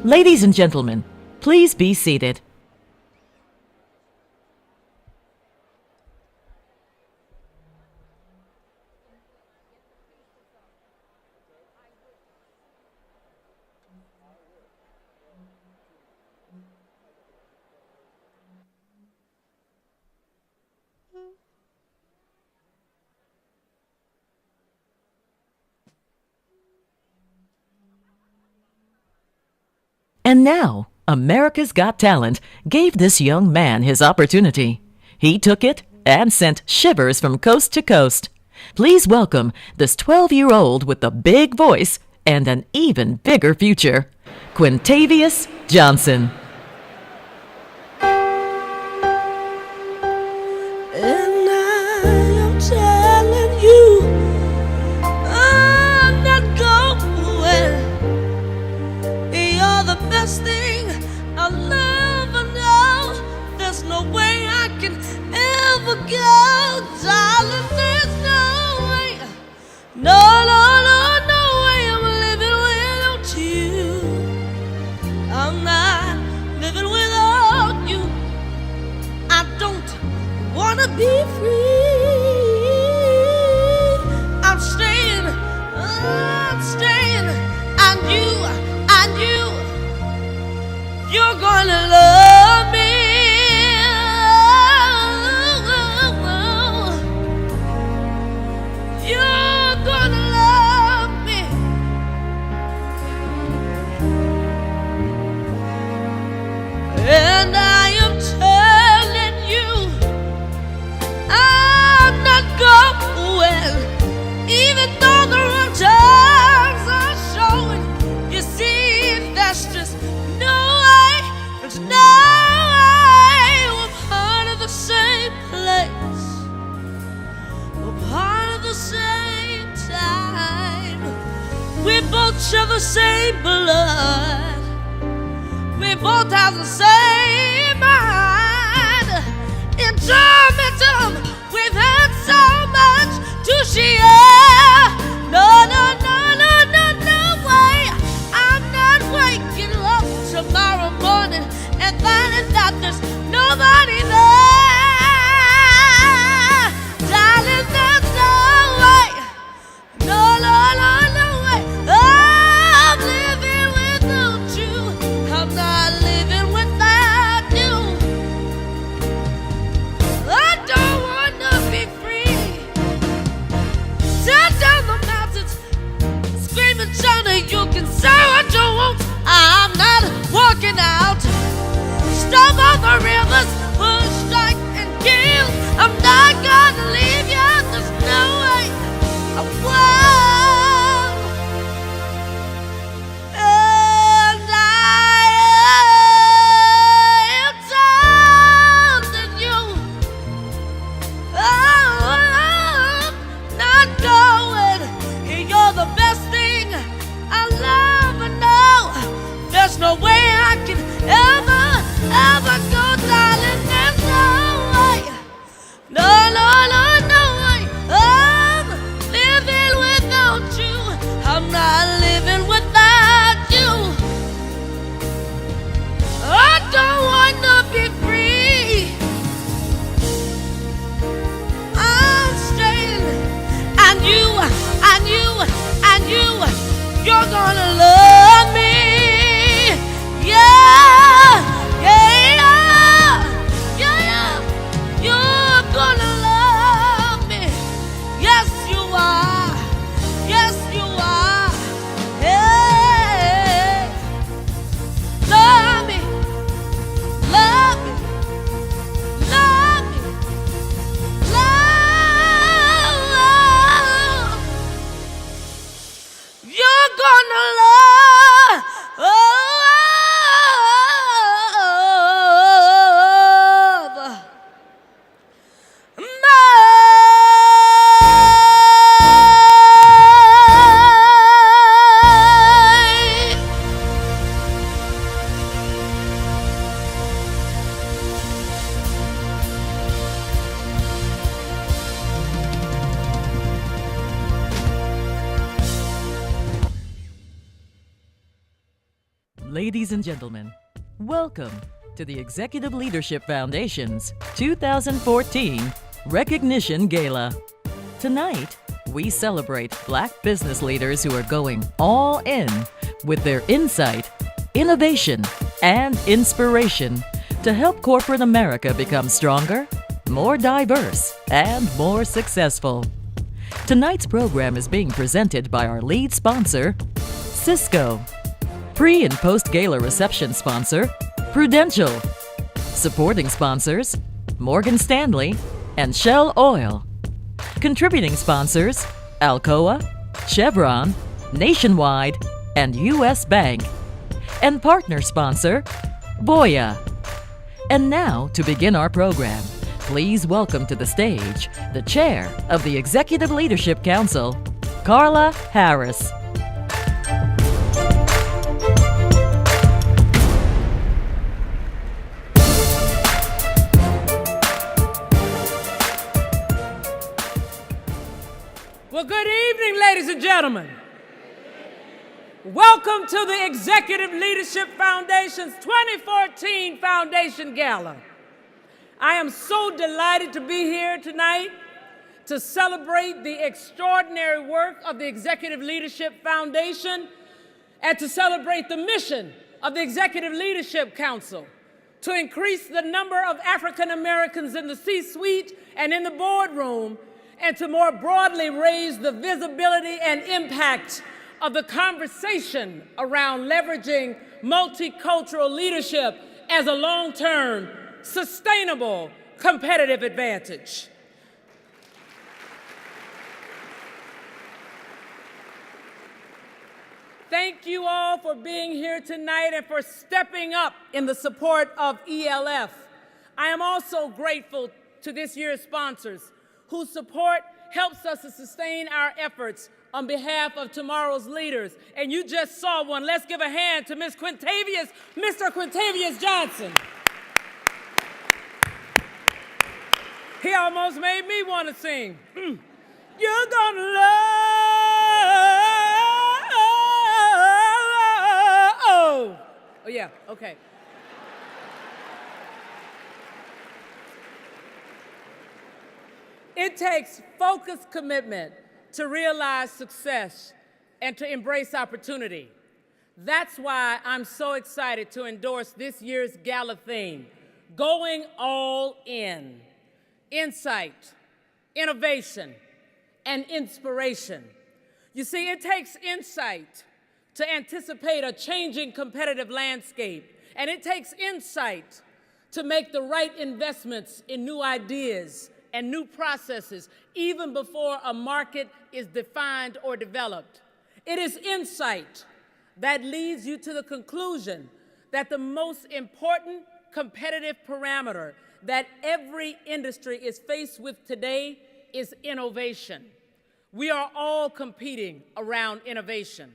Ladies and gentlemen, please be seated. And now, America's Got Talent gave this young man his opportunity. He took it and sent shivers from coast to coast. Please welcome this 12-year-old with a big voice and an even bigger future, Quintavious Johnson. And I am telling you, I'm not going. You're the best thing I'll ever know. There's no way I can ever go, darling. There's no way, no way I'm living without you. I'm not living without you. I don't wanna be free. I'm staying, and you're gonna love me. You're gonna love me. And I am telling you, I'm not going, even though the wrong times are showing. You see, that's just no way, there's no way. We're part of the same place, we're part of the same time. We both share the same blood, we both have the same mind. In time, we've had so much to share. No way. I'm not waking up tomorrow morning and finding that there's nobody there. Darling, there's no way. No way. I'm living without you. I'm not living without you. I don't wanna be free. Ladies and gentlemen, welcome to the Executive Leadership Foundation's 2014 Recognition Gala. Tonight, we celebrate Black business leaders who are going all in with their insight, innovation, and inspiration to help corporate America become stronger, more diverse, and more successful. Tonight's program is being presented by our lead sponsor, Cisco. Pre- and post-gala reception sponsor, Prudential. Supporting sponsors, Morgan Stanley and Shell Oil. Contributing sponsors, Alcoa, Chevron, Nationwide, and U.S. Bank. And partner sponsor, Boya. And now, to begin our program, please welcome to the stage the chair of the Executive Leadership Council, Carla Harris. Well, good evening, ladies and gentlemen. Welcome to the Executive Leadership Foundation's 2014 Foundation Gala. I am so delighted to be here tonight to celebrate the extraordinary work of the Executive Leadership Foundation and to celebrate the mission of the Executive Leadership Council to increase the number of African Americans in the C-suite and in the boardroom, and to more broadly raise the visibility and impact of the conversation around leveraging multicultural leadership as a long-term, sustainable competitive advantage. Thank you all for being here tonight and for stepping up in the support of ELF. I am also grateful to this year's sponsors, whose support helps us to sustain our efforts on behalf of tomorrow's leaders. And you just saw one. Let's give a hand to Mr. Quintavious Johnson. He almost made me want to sing. You're gonna love. Oh, yeah, okay. It takes focused commitment to realize success and to embrace opportunity. That's why I'm so excited to endorse this year's gala theme, Going All In. Insight, innovation, and inspiration. You see, it takes insight to anticipate a changing competitive landscape, and it takes insight to make the right investments in new ideas and new processes, even before a market is defined or developed. It is insight that leads you to the conclusion that the most important competitive parameter that every industry is faced with today is innovation. We are all competing around innovation.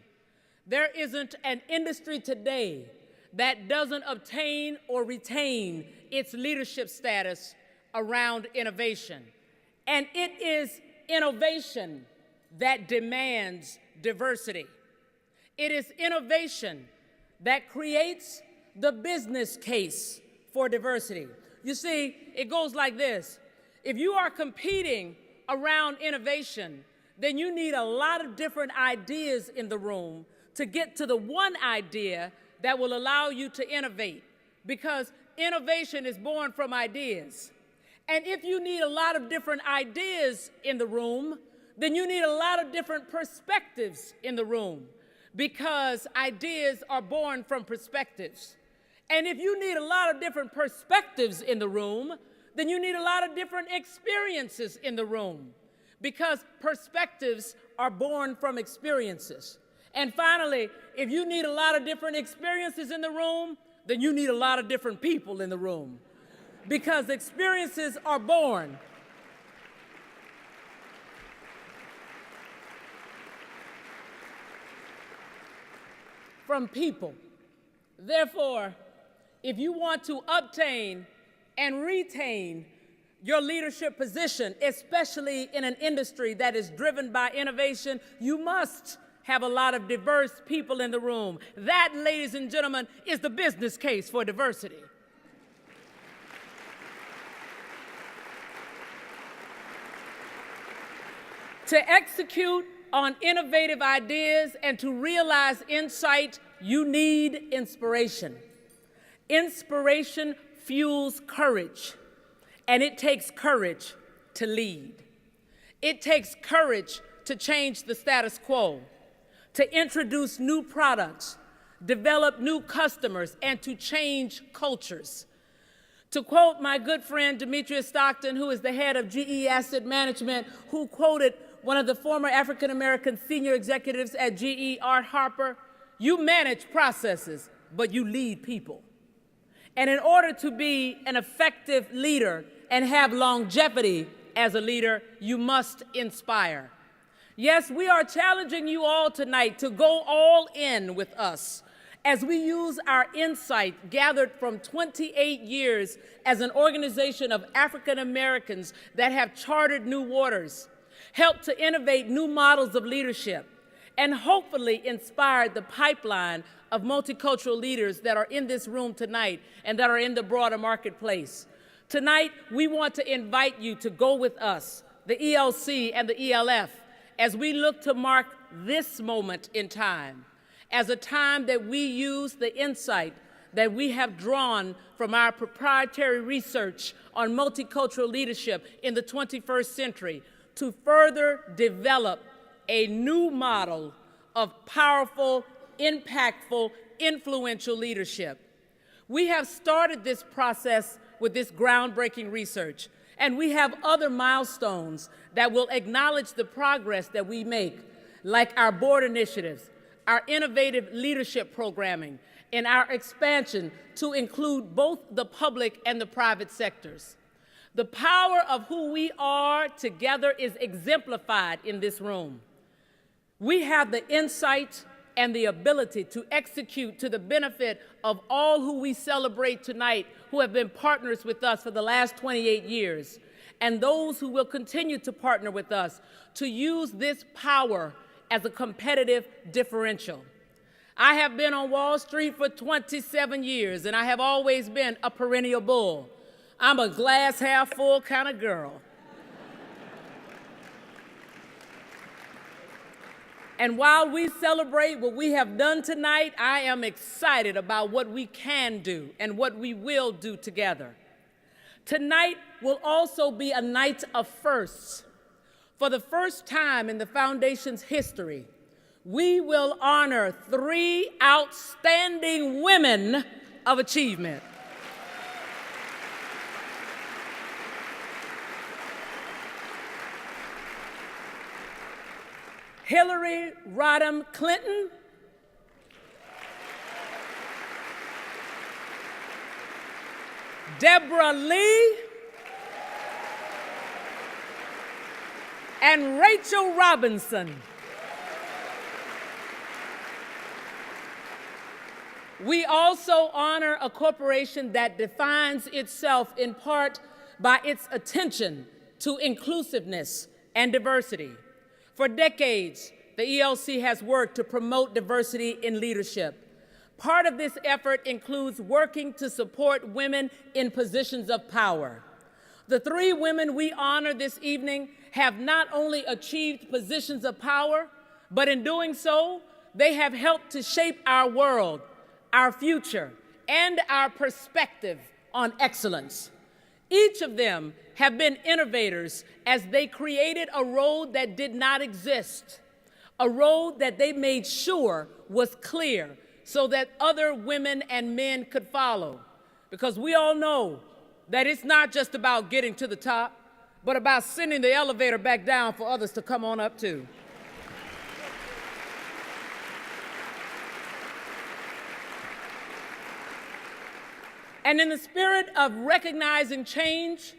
There isn't an industry today that doesn't obtain or retain its leadership status around innovation. And it is innovation that demands diversity. It is innovation that creates the business case for diversity. You see, it goes like this. If you are competing around innovation, then you need a lot of different ideas in the room to get to the one idea that will allow you to innovate, because innovation is born from ideas. And if you need a lot of different ideas in the room, then you need a lot of different perspectives in the room, because ideas are born from perspectives. And if you need a lot of different perspectives in the room, then you need a lot of different experiences in the room, because perspectives are born from experiences. And finally, if you need a lot of different experiences in the room, then you need a lot of different people in the room, because experiences are born from people. Therefore, if you want to obtain and retain your leadership position, especially in an industry that is driven by innovation, you must have a lot of diverse people in the room. That, ladies and gentlemen, is the business case for diversity. To execute on innovative ideas and to realize insight, you need inspiration. Inspiration fuels courage, and it takes courage to lead. It takes courage to change the status quo, to introduce new products, develop new customers, and to change cultures. To quote my good friend Demetrius Stockton, who is the head of GE Asset Management, who quoted one of the former African-American senior executives at GE, Art Harper, "You manage processes, but you lead people." And in order to be an effective leader and have longevity as a leader, you must inspire. Yes, we are challenging you all tonight to go all in with us as we use our insight gathered from 28 years as an organization of African Americans that have charted new waters, helped to innovate new models of leadership, and hopefully inspired the pipeline of multicultural leaders that are in this room tonight and that are in the broader marketplace. Tonight, we want to invite you to go with us, the ELC and the ELF, as we look to mark this moment in time as a time that we use the insight that we have drawn from our proprietary research on multicultural leadership in the 21st century to further develop a new model of powerful, impactful, influential leadership. We have started this process with this groundbreaking research, and we have other milestones that will acknowledge the progress that we make, like our board initiatives, our innovative leadership programming, and our expansion to include both the public and the private sectors. The power of who we are together is exemplified in this room. We have the insight and the ability to execute to the benefit of all who we celebrate tonight, who have been partners with us for the last 28 years, and those who will continue to partner with us to use this power as a competitive differential. I have been on Wall Street for 27 years, and I have always been a perennial bull. I'm a glass half full kind of girl. And while we celebrate what we have done tonight, I am excited about what we can do and what we will do together. Tonight will also be a night of firsts. For the first time in the Foundation's history, we will honor 3 outstanding women of achievement. Hillary Rodham Clinton, Deborah Lee, and Rachel Robinson. We also honor a corporation that defines itself in part by its attention to inclusiveness and diversity. For decades, the ELC has worked to promote diversity in leadership. Part of this effort includes working to support women in positions of power. The 3 women we honor this evening have not only achieved positions of power, but in doing so, they have helped to shape our world, our future, and our perspective on excellence. Each of them have been innovators as they created a road that did not exist, a road that they made sure was clear so that other women and men could follow. Because we all know that it's not just about getting to the top, but about sending the elevator back down for others to come on up too. And in the spirit of recognizing change,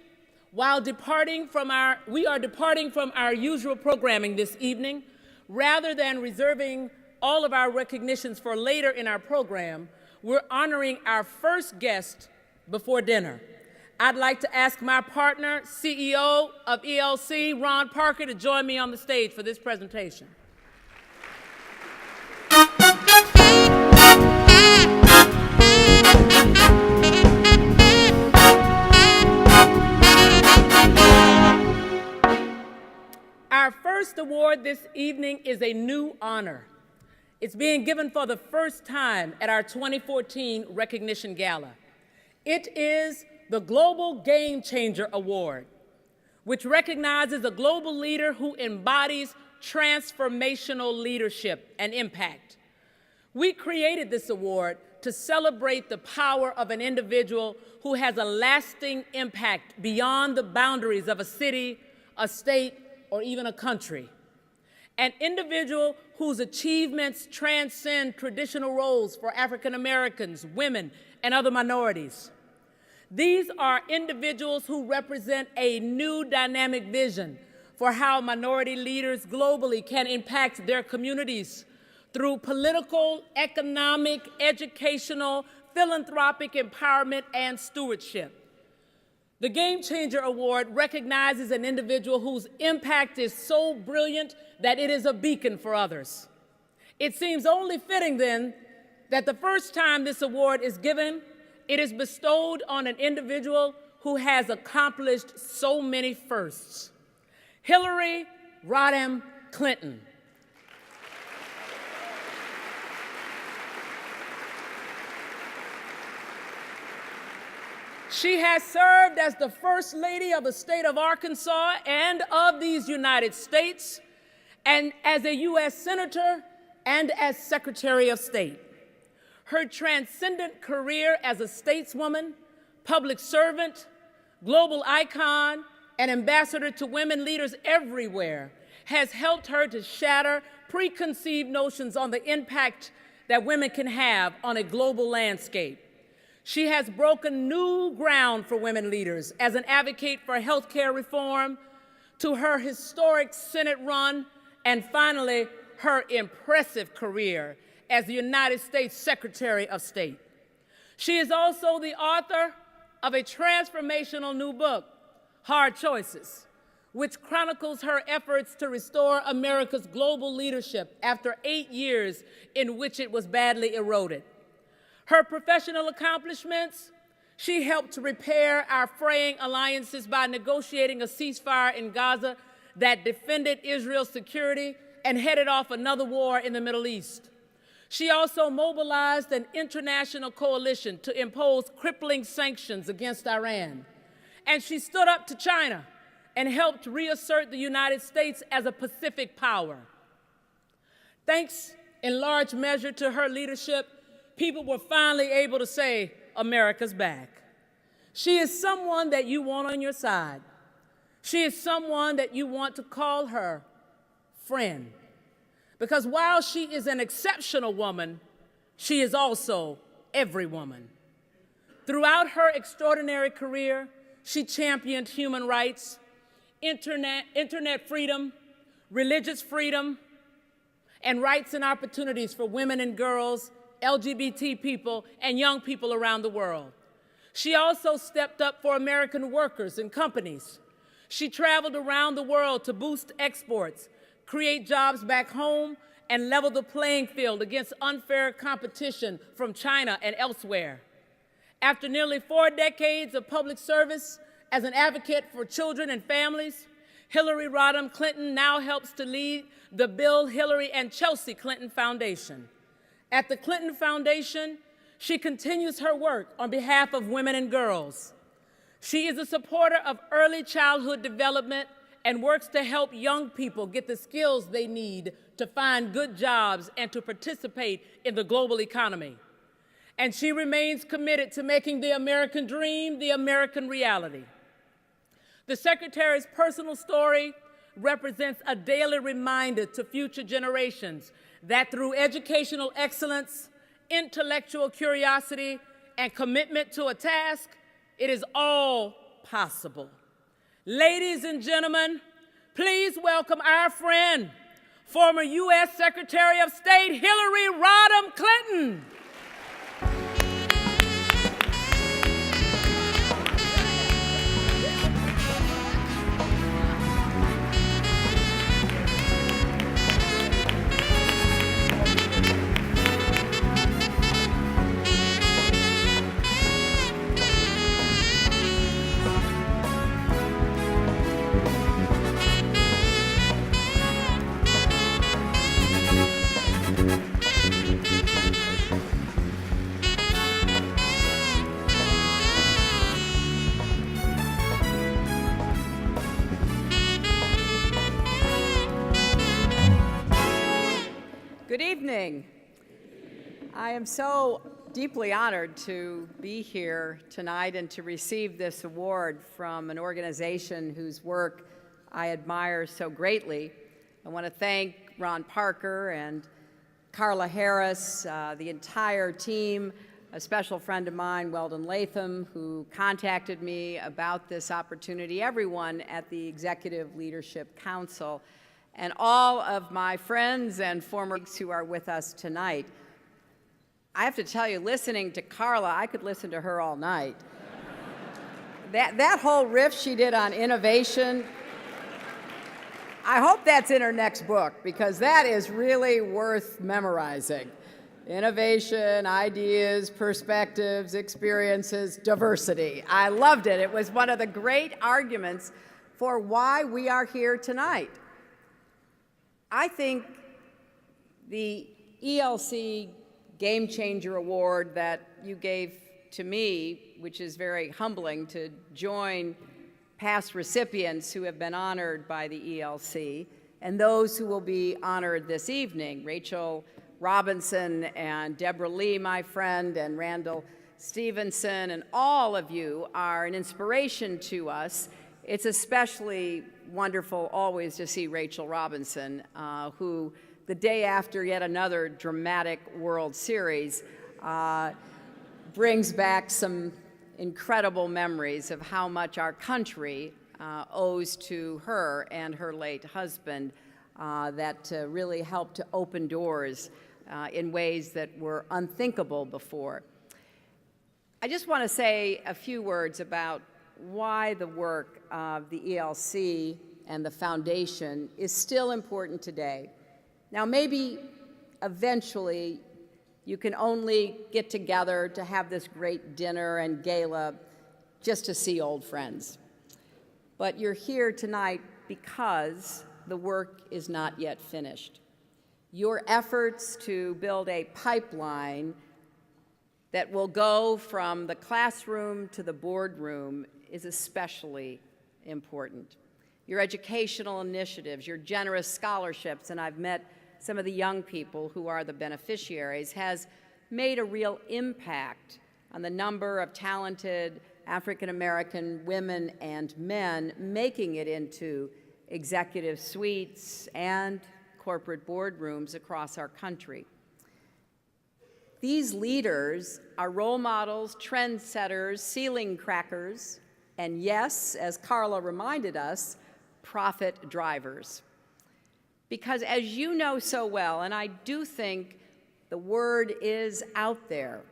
while we are departing from our usual programming this evening, rather than reserving all of our recognitions for later in our program, we're honoring our first guest before dinner. I'd like to ask my partner, CEO of ELC, Ron Parker, to join me on the stage for this presentation. Our first award this evening is a new honor. It's being given for the first time at our 2014 Recognition Gala. It is the Global Game Changer Award, which recognizes a global leader who embodies transformational leadership and impact. We created this award to celebrate the power of an individual who has a lasting impact beyond the boundaries of a city, a state, or even a country. An individual whose achievements transcend traditional roles for African Americans, women, and other minorities. These are individuals who represent a new dynamic vision for how minority leaders globally can impact their communities through political, economic, educational, philanthropic empowerment, and stewardship. The Game Changer Award recognizes an individual whose impact is so brilliant that it is a beacon for others. It seems only fitting then that the first time this award is given, it is bestowed on an individual who has accomplished so many firsts. Hillary Rodham Clinton. She has served as the First Lady of the state of Arkansas and of these United States, and as a U.S. Senator and as Secretary of State. Her transcendent career as a stateswoman, public servant, global icon, and ambassador to women leaders everywhere has helped her to shatter preconceived notions on the impact that women can have on a global landscape. She has broken new ground for women leaders as an advocate for healthcare reform, to her historic Senate run, and finally, her impressive career as the United States Secretary of State. She is also the author of a transformational new book, Hard Choices, which chronicles her efforts to restore America's global leadership after 8 years in which it was badly eroded. Her professional accomplishments: she helped to repair our fraying alliances by negotiating a ceasefire in Gaza that defended Israel's security and headed off another war in the Middle East. She also mobilized an international coalition to impose crippling sanctions against Iran. And she stood up to China and helped reassert the United States as a Pacific power. Thanks in large measure to her leadership, people were finally able to say, America's back. She is someone that you want on your side. She is someone that you want to call her friend. Because while she is an exceptional woman, she is also every woman. Throughout her extraordinary career, she championed human rights, internet freedom, religious freedom, and rights and opportunities for women and girls, LGBT people, and young people around the world. She also stepped up for American workers and companies. She traveled around the world to boost exports, create jobs back home, and level the playing field against unfair competition from China and elsewhere. After nearly 4 decades of public service as an advocate for children and families, Hillary Rodham Clinton now helps to lead the Bill, Hillary, and Chelsea Clinton Foundation. At the Clinton Foundation, she continues her work on behalf of women and girls. She is a supporter of early childhood development and works to help young people get the skills they need to find good jobs and to participate in the global economy. And she remains committed to making the American dream the American reality. The Secretary's personal story represents a daily reminder to future generations that through educational excellence, intellectual curiosity, and commitment to a task, it is all possible. Ladies and gentlemen, please welcome our friend, former U.S. Secretary of State Hillary Rodham Clinton. Good evening. I am so deeply honored to be here tonight and to receive this award from an organization whose work I admire so greatly. I want to thank Ron Parker and Carla Harris, the entire team, a special friend of mine, Weldon Latham, who contacted me about this opportunity, everyone at the Executive Leadership Council, and all of my friends and former colleagues who are with us tonight. I have to tell you, listening to Carla, I could listen to her all night. That whole riff she did on innovation, I hope that's in her next book, because that is really worth memorizing. Innovation, ideas, perspectives, experiences, diversity. I loved it. It was one of the great arguments for why we are here tonight. I think the ELC Game Changer Award that you gave to me, which is very humbling to join past recipients who have been honored by the ELC and those who will be honored this evening, Rachel Robinson and Deborah Lee, my friend, and Randall Stevenson, and all of you are an inspiration to us. It's especially wonderful always to see Rachel Robinson, who the day after yet another dramatic World Series brings back some incredible memories of how much our country owes to her and her late husband that really helped to open doors in ways that were unthinkable before. I just want to say a few words about why the work of the ELC and the foundation is still important today. Now, maybe eventually you can only get together to have this great dinner and gala just to see old friends. But you're here tonight because the work is not yet finished. Your efforts to build a pipeline that will go from the classroom to the boardroom is especially important. Your educational initiatives, your generous scholarships, and I've met some of the young people who are the beneficiaries, has made a real impact on the number of talented African-American women and men making it into executive suites and corporate boardrooms across our country. These leaders are role models, trendsetters, ceiling crackers, and yes, as Carla reminded us, profit drivers. Because as you know so well, and I do think the word is out there,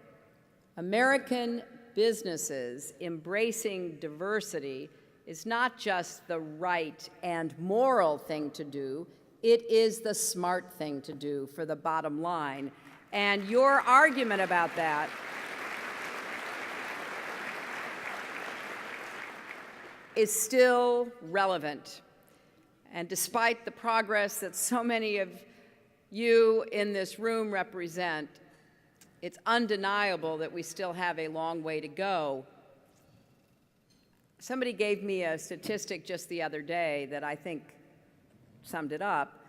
American businesses embracing diversity is not just the right and moral thing to do, it is the smart thing to do for the bottom line. And your argument about that is still relevant. And despite the progress that so many of you in this room represent, it's undeniable that we still have a long way to go. Somebody gave me a statistic just the other day that I think summed it up.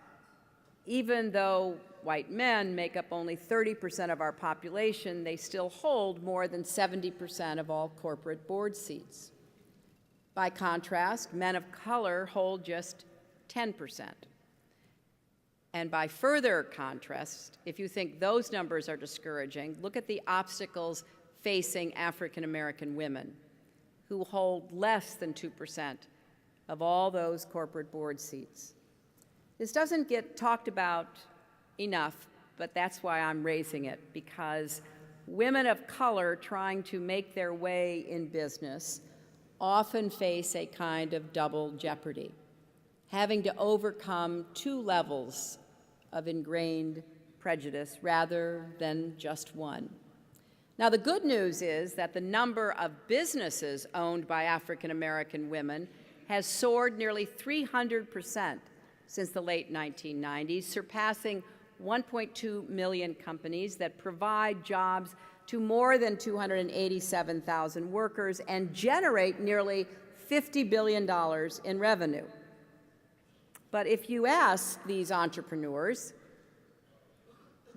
Even though white men make up only 30% of our population, they still hold more than 70% of all corporate board seats. By contrast, men of color hold just 10%. And by further contrast, if you think those numbers are discouraging, look at the obstacles facing African American women, who hold less than 2% of all those corporate board seats. This doesn't get talked about enough, but that's why I'm raising it, because women of color trying to make their way in business often face a kind of double jeopardy, having to overcome two levels of ingrained prejudice rather than just one. Now, the good news is that the number of businesses owned by African American women has soared nearly 300% since the late 1990s, surpassing 1.2 million companies that provide jobs to more than 287,000 workers and generate nearly $50 billion in revenue. But if you ask these entrepreneurs,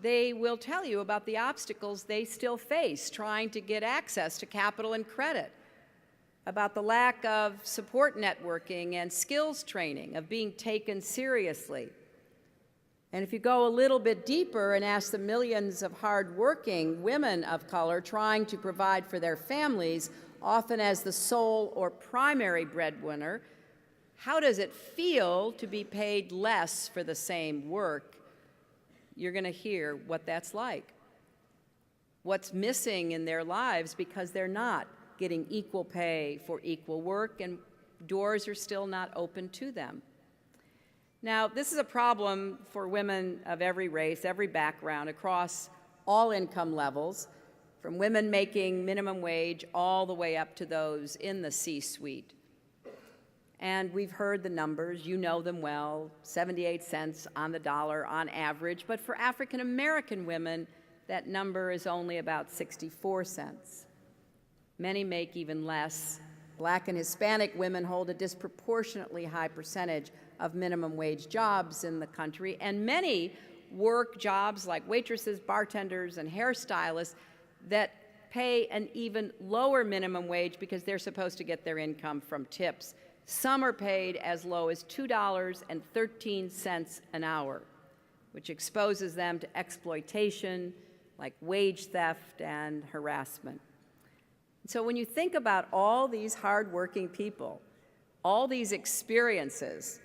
they will tell you about the obstacles they still face trying to get access to capital and credit, about the lack of support networking and skills training, of being taken seriously. And if you go a little bit deeper and ask the millions of hardworking women of color trying to provide for their families, often as the sole or primary breadwinner, how does it feel to be paid less for the same work? You're going to hear what that's like. What's missing in their lives because they're not getting equal pay for equal work, and doors are still not open to them. Now, this is a problem for women of every race, every background, across all income levels, from women making minimum wage all the way up to those in the C-suite. And we've heard the numbers, you know them well, 78 cents on the dollar on average, but for African American women, that number is only about 64 cents. Many make even less. Black and Hispanic women hold a disproportionately high percentage of minimum wage jobs in the country, and many work jobs like waitresses, bartenders, and hairstylists that pay an even lower minimum wage because they're supposed to get their income from tips. Some are paid as low as $2.13 an hour, which exposes them to exploitation like wage theft and harassment. So when you think about all these hardworking people, all these experiences,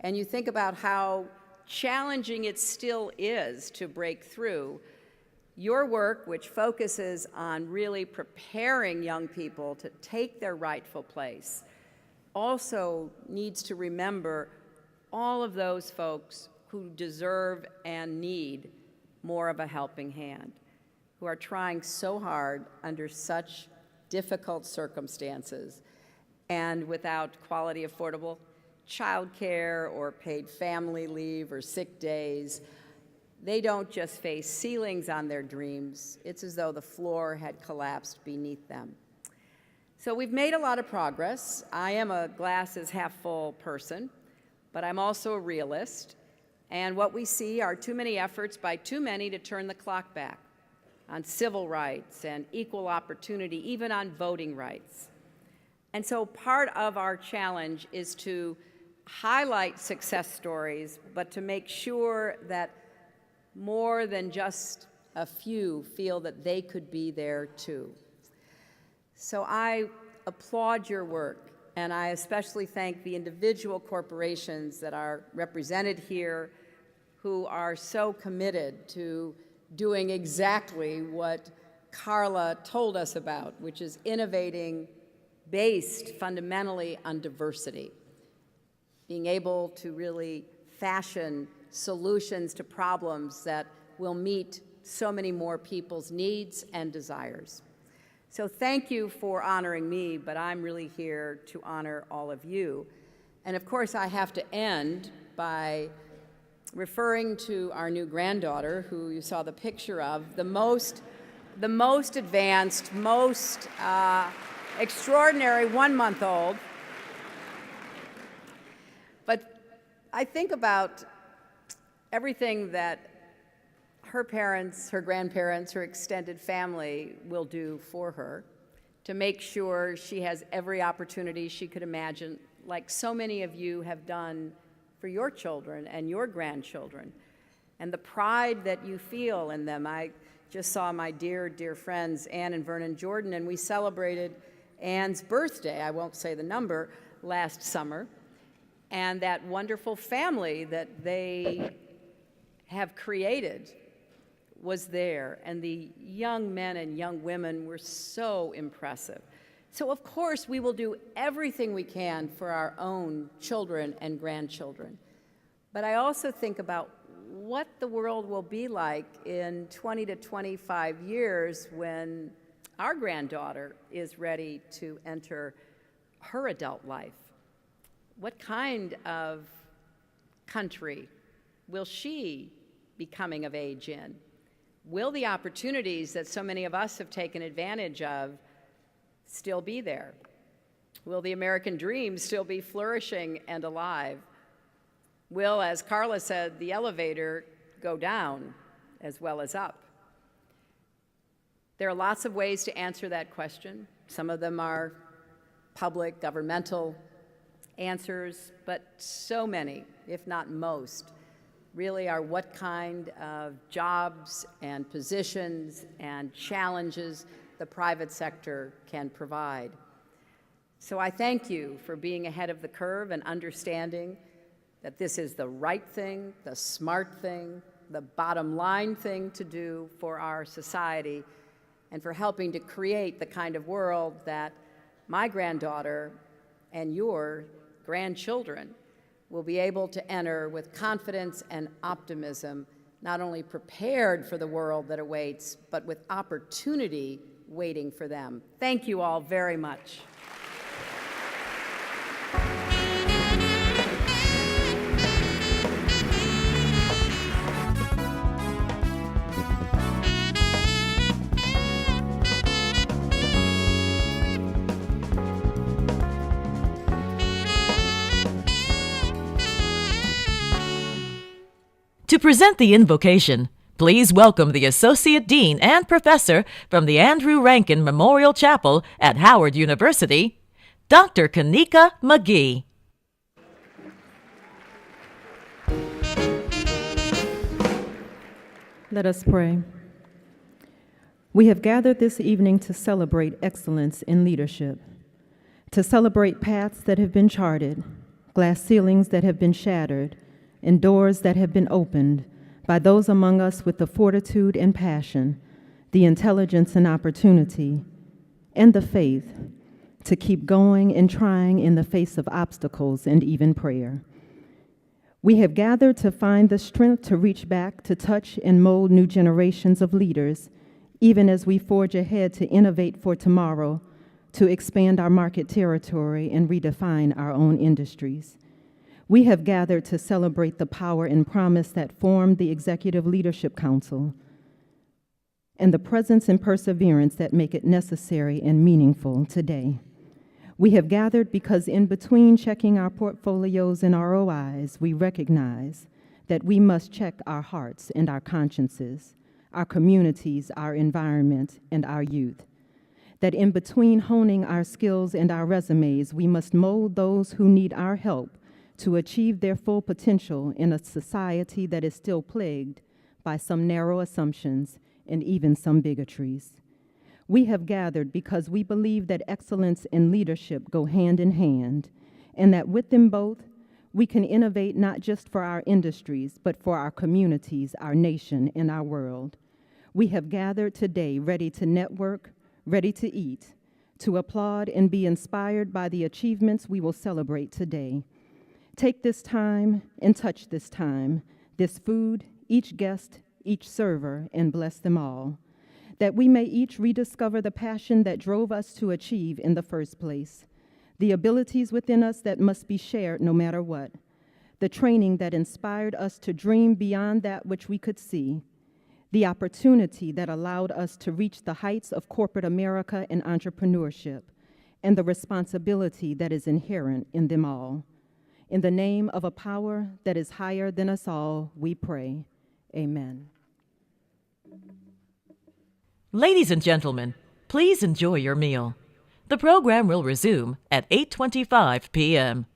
and you think about how challenging it still is to break through, your work, which focuses on really preparing young people to take their rightful place, also needs to remember all of those folks who deserve and need more of a helping hand, who are trying so hard under such difficult circumstances and without quality, affordable childcare or paid family leave or sick days. They don't just face ceilings on their dreams. It's as though the floor had collapsed beneath them. So we've made a lot of progress. I am a glass-is-half-full person, but I'm also a realist. And what we see are too many efforts by too many to turn the clock back on civil rights and equal opportunity, even on voting rights. And so part of our challenge is to highlight success stories, but to make sure that more than just a few feel that they could be there too. So I applaud your work, and I especially thank the individual corporations that are represented here who are so committed to doing exactly what Carla told us about, which is innovating based fundamentally on diversity, being able to really fashion solutions to problems that will meet so many more people's needs and desires. So thank you for honoring me, but I'm really here to honor all of you. And of course, I have to end by referring to our new granddaughter, who you saw the picture of, the most advanced, most extraordinary 1-month-old. But I think about everything that her parents, her grandparents, her extended family will do for her to make sure she has every opportunity she could imagine, like so many of you have done for your children and your grandchildren, and the pride that you feel in them. I just saw my dear, dear friends, Ann and Vernon Jordan, and we celebrated Ann's birthday, I won't say the number, last summer, and that wonderful family that they have created was there, and the young men and young women were so impressive. So of course we will do everything we can for our own children and grandchildren. But I also think about what the world will be like in 20 to 25 years when our granddaughter is ready to enter her adult life. What kind of country will she be coming of age in? Will the opportunities that so many of us have taken advantage of still be there? Will the American dream still be flourishing and alive? Will, as Carla said, the elevator go down as well as up? There are lots of ways to answer that question. Some of them are public, governmental answers, but so many, if not most, really are what kind of jobs and positions and challenges the private sector can provide. So I thank you for being ahead of the curve and understanding that this is the right thing, the smart thing, the bottom line thing to do for our society, and for helping to create the kind of world that my granddaughter and your grandchildren will be able to enter with confidence and optimism, not only prepared for the world that awaits, but with opportunity waiting for them. Thank you all very much. To present the invocation, please welcome the Associate Dean and Professor from the Andrew Rankin Memorial Chapel at Howard University, Dr. Kanika McGee. Let us pray. We have gathered this evening to celebrate excellence in leadership, to celebrate paths that have been charted, glass ceilings that have been shattered, and doors that have been opened by those among us with the fortitude and passion, the intelligence and opportunity, and the faith to keep going and trying in the face of obstacles and even prayer. We have gathered to find the strength to reach back to touch and mold new generations of leaders, even as we forge ahead to innovate for tomorrow, to expand our market territory and redefine our own industries. We have gathered to celebrate the power and promise that formed the Executive Leadership Council and the presence and perseverance that make it necessary and meaningful today. We have gathered because in between checking our portfolios and ROIs, we recognize that we must check our hearts and our consciences, our communities, our environment, and our youth. That in between honing our skills and our resumes, we must mold those who need our help to achieve their full potential in a society that is still plagued by some narrow assumptions and even some bigotries. We have gathered because we believe that excellence and leadership go hand in hand, and that with them both, we can innovate not just for our industries, but for our communities, our nation, and our world. We have gathered today ready to network, ready to eat, to applaud and be inspired by the achievements we will celebrate today. Take this time and touch this time, this food, each guest, each server, and bless them all, that we may each rediscover the passion that drove us to achieve in the first place, the abilities within us that must be shared no matter what, the training that inspired us to dream beyond that which we could see, the opportunity that allowed us to reach the heights of corporate America and entrepreneurship, and the responsibility that is inherent in them all. In the name of a power that is higher than us all, we pray. Amen. Ladies and gentlemen, please enjoy your meal. The program will resume at 8:25 p.m.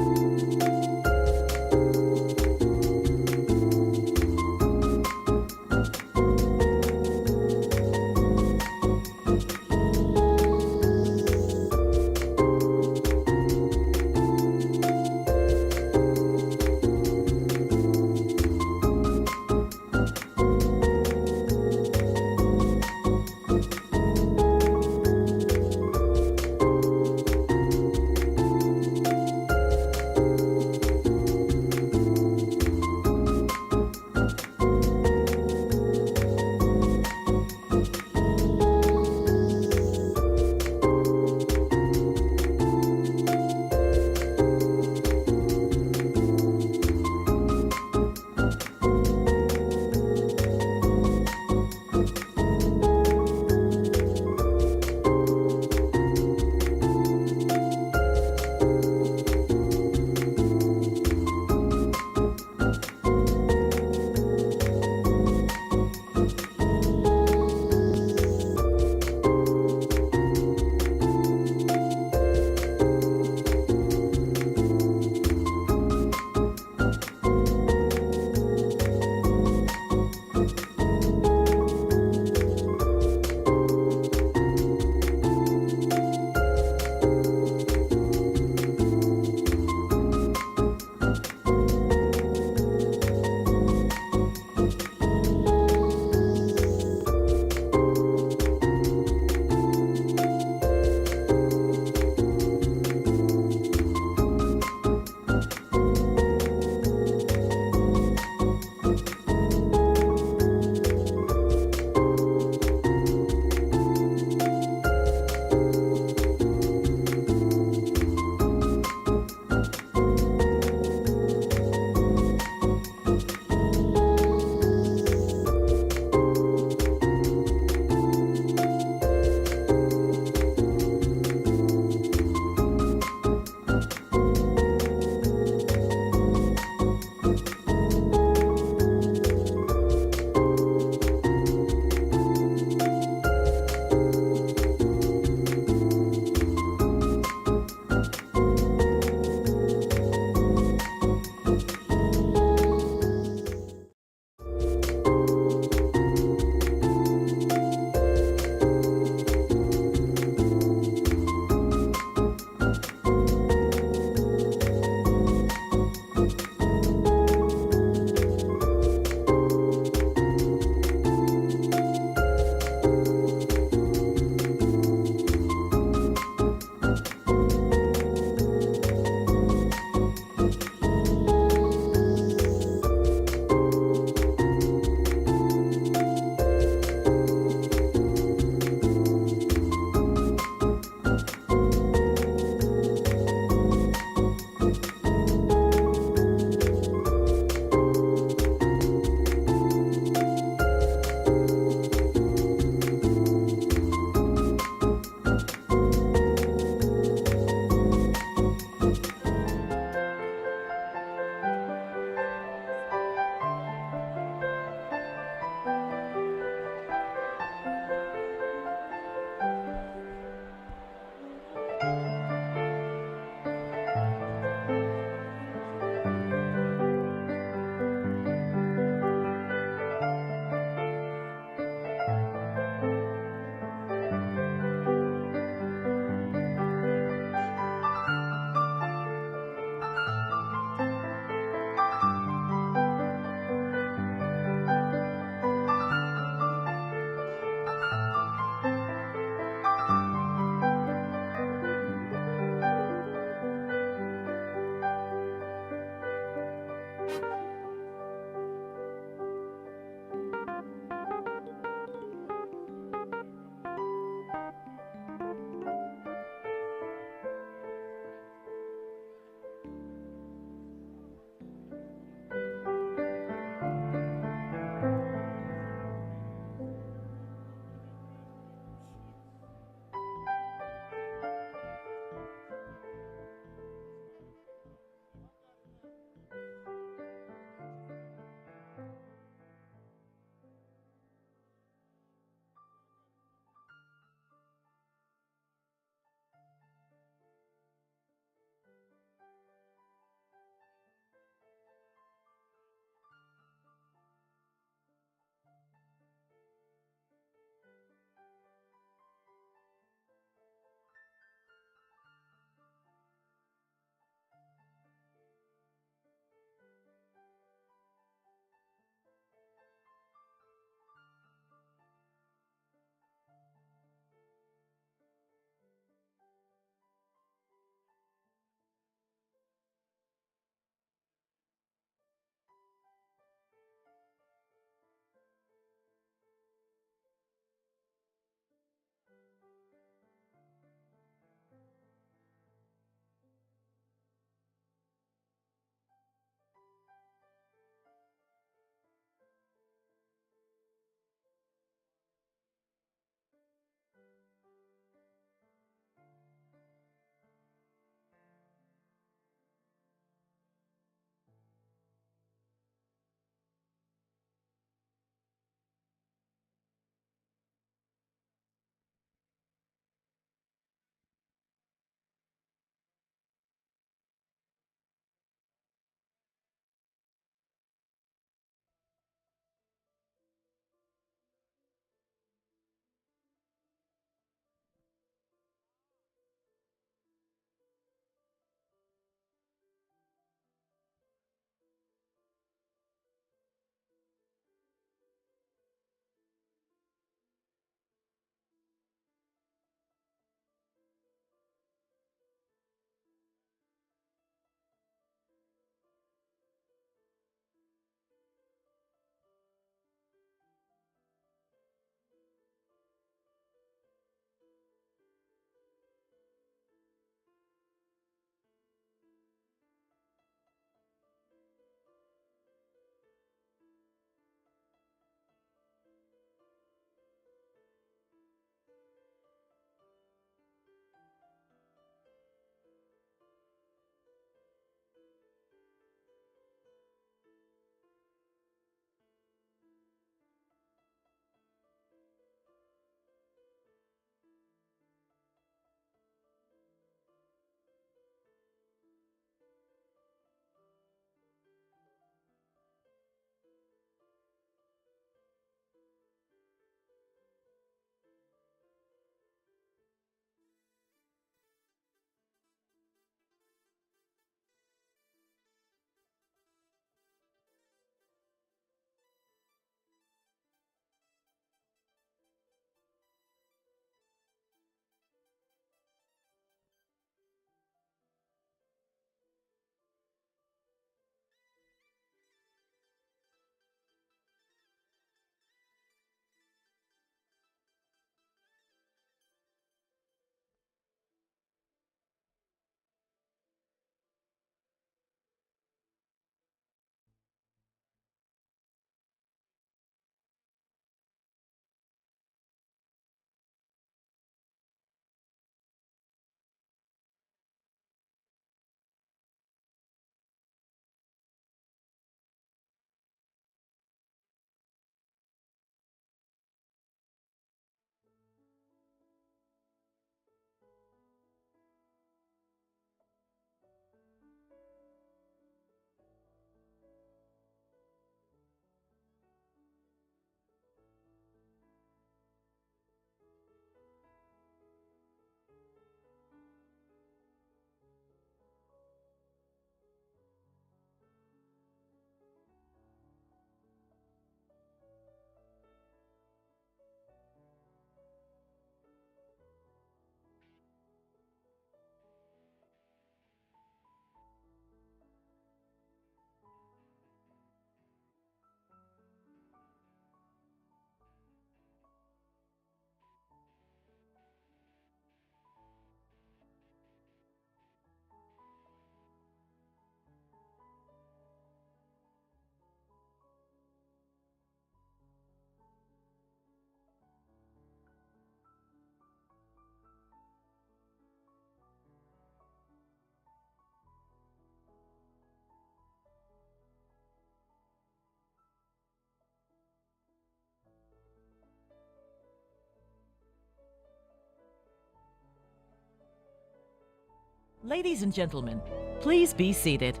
Ladies and gentlemen, please be seated.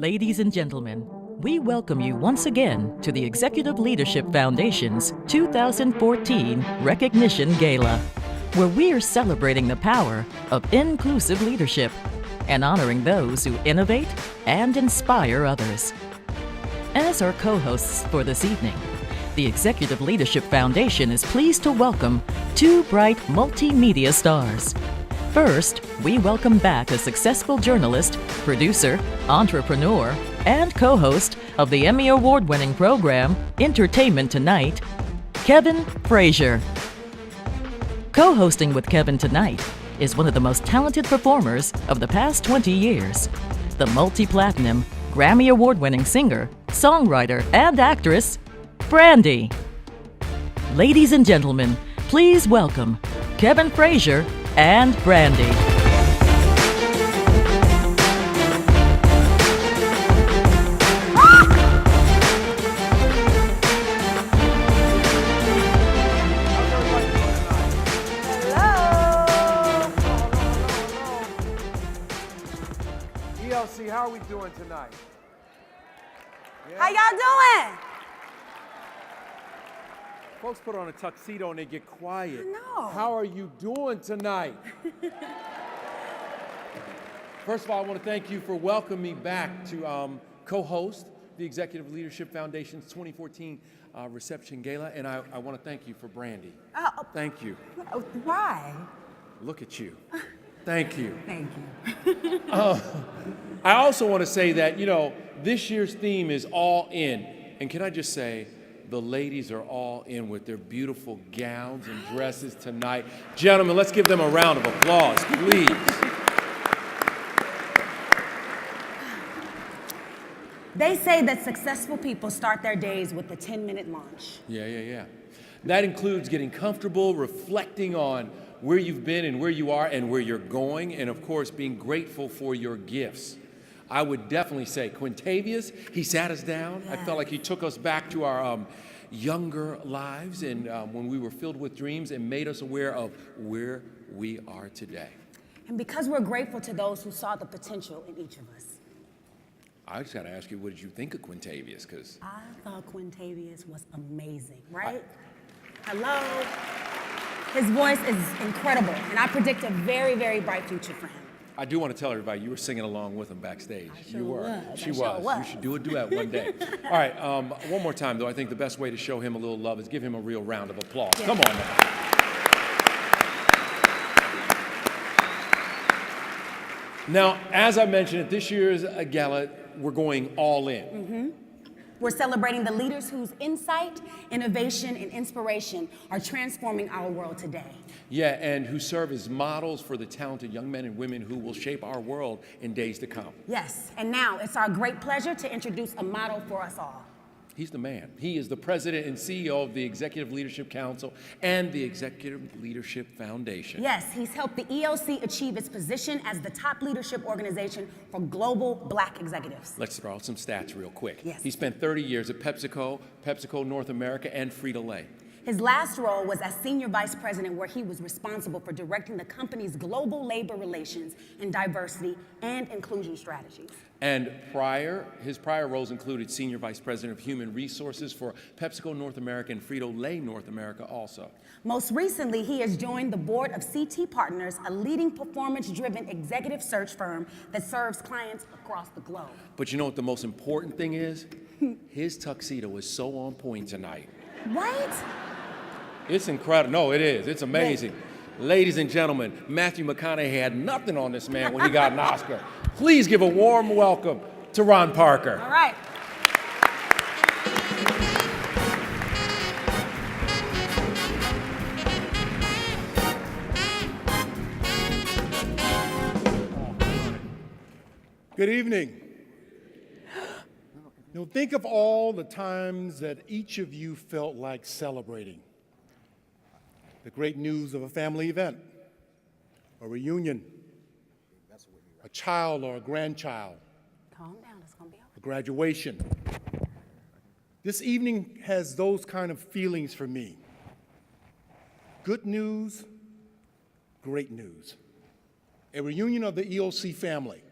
Ladies and gentlemen, we welcome you once again to the Executive Leadership Foundation's 2014 Recognition Gala, where we are celebrating the power of inclusive leadership and honoring those who innovate and inspire others. As our co-hosts for this evening, the Executive Leadership Foundation is pleased to welcome two bright multimedia stars. First, we welcome back a successful journalist, producer, entrepreneur, and co-host of the Emmy Award-winning program Entertainment Tonight, Kevin Frazier. Co-hosting with Kevin tonight is one of the most talented performers of the past 20 years. The multi-platinum, Grammy Award-winning singer, songwriter, and actress, Brandy. Ladies and gentlemen, please welcome Kevin Frazier and Brandy. ELC, how are we doing tonight? Yeah. How y'all doing? Folks put on a tuxedo and they get quiet. I know. How are you doing tonight? First of all, I want to thank you for welcoming me back to co-host the Executive Leadership Foundation's 2014 Reception Gala, and I want to thank you for Brandy. Thank you. Why? Look at you. Thank you. Thank you. I also want to say that, you know, this year's theme is all in. And can I just say, the ladies are all in with their beautiful gowns and dresses tonight. Gentlemen, let's give them a round of applause, please. They say that successful people start their days with a 10-minute launch. Yeah. That includes getting comfortable, reflecting on where you've been and where you are and where you're going, and of course, being grateful for your gifts. I would definitely say Quintavious, he sat us down. Yes. I felt like he took us back to our younger lives and when we were filled with dreams and made us aware of where we are today. And because we're grateful to those who saw the potential in each of us. I just got to ask you, what did you think of Quintavious? Because I thought Quintavious was amazing, right? Hello. His voice is incredible, and I predict a very, very bright future for him. I do want to tell everybody you were singing along with him backstage. You were. She was. You should do a duet one day. All right, one more time, though. I think the best way to show him a little love is give him a real round of applause. Yeah. Come on now. Now, as I mentioned, at this year's gala, we're going all in. Mm-hmm. We're celebrating the leaders whose insight, innovation, and inspiration are transforming our world today. Yeah, and who serve as models for the talented young men and women who will shape our world in days to come. Yes, and now it's our great pleasure to introduce a model for us all. He's the man. He is the president and CEO of the Executive Leadership Council and the Executive Leadership Foundation. Yes, he's helped the ELC achieve its position as the top leadership organization for global Black executives. Let's throw out some stats real quick. Yes. He spent 30 years at PepsiCo North America, and Frito-Lay. His last role was as senior vice president, where he was responsible for directing the company's global labor relations and diversity and inclusion strategies. And his prior roles included senior vice president of human resources for PepsiCo North America and Frito-Lay North America also. Most recently, he has joined the board of CT Partners, a leading performance-driven executive search firm that serves clients across the globe. But you know what the most important thing is? His tuxedo is so on point tonight. Right? It's incredible. No, it is. It's amazing. Ladies and gentlemen, Matthew McConaughey had nothing on this man when he got an Oscar. Please give a warm welcome to Ron Parker. All right. Good evening. Now think of all the times that each of you felt like celebrating. The great news of a family event, a reunion, a child or a grandchild, Calm down, it's gonna be over. a graduation. This evening has those kind of feelings for me. Good news, great news. A reunion of the ELC family.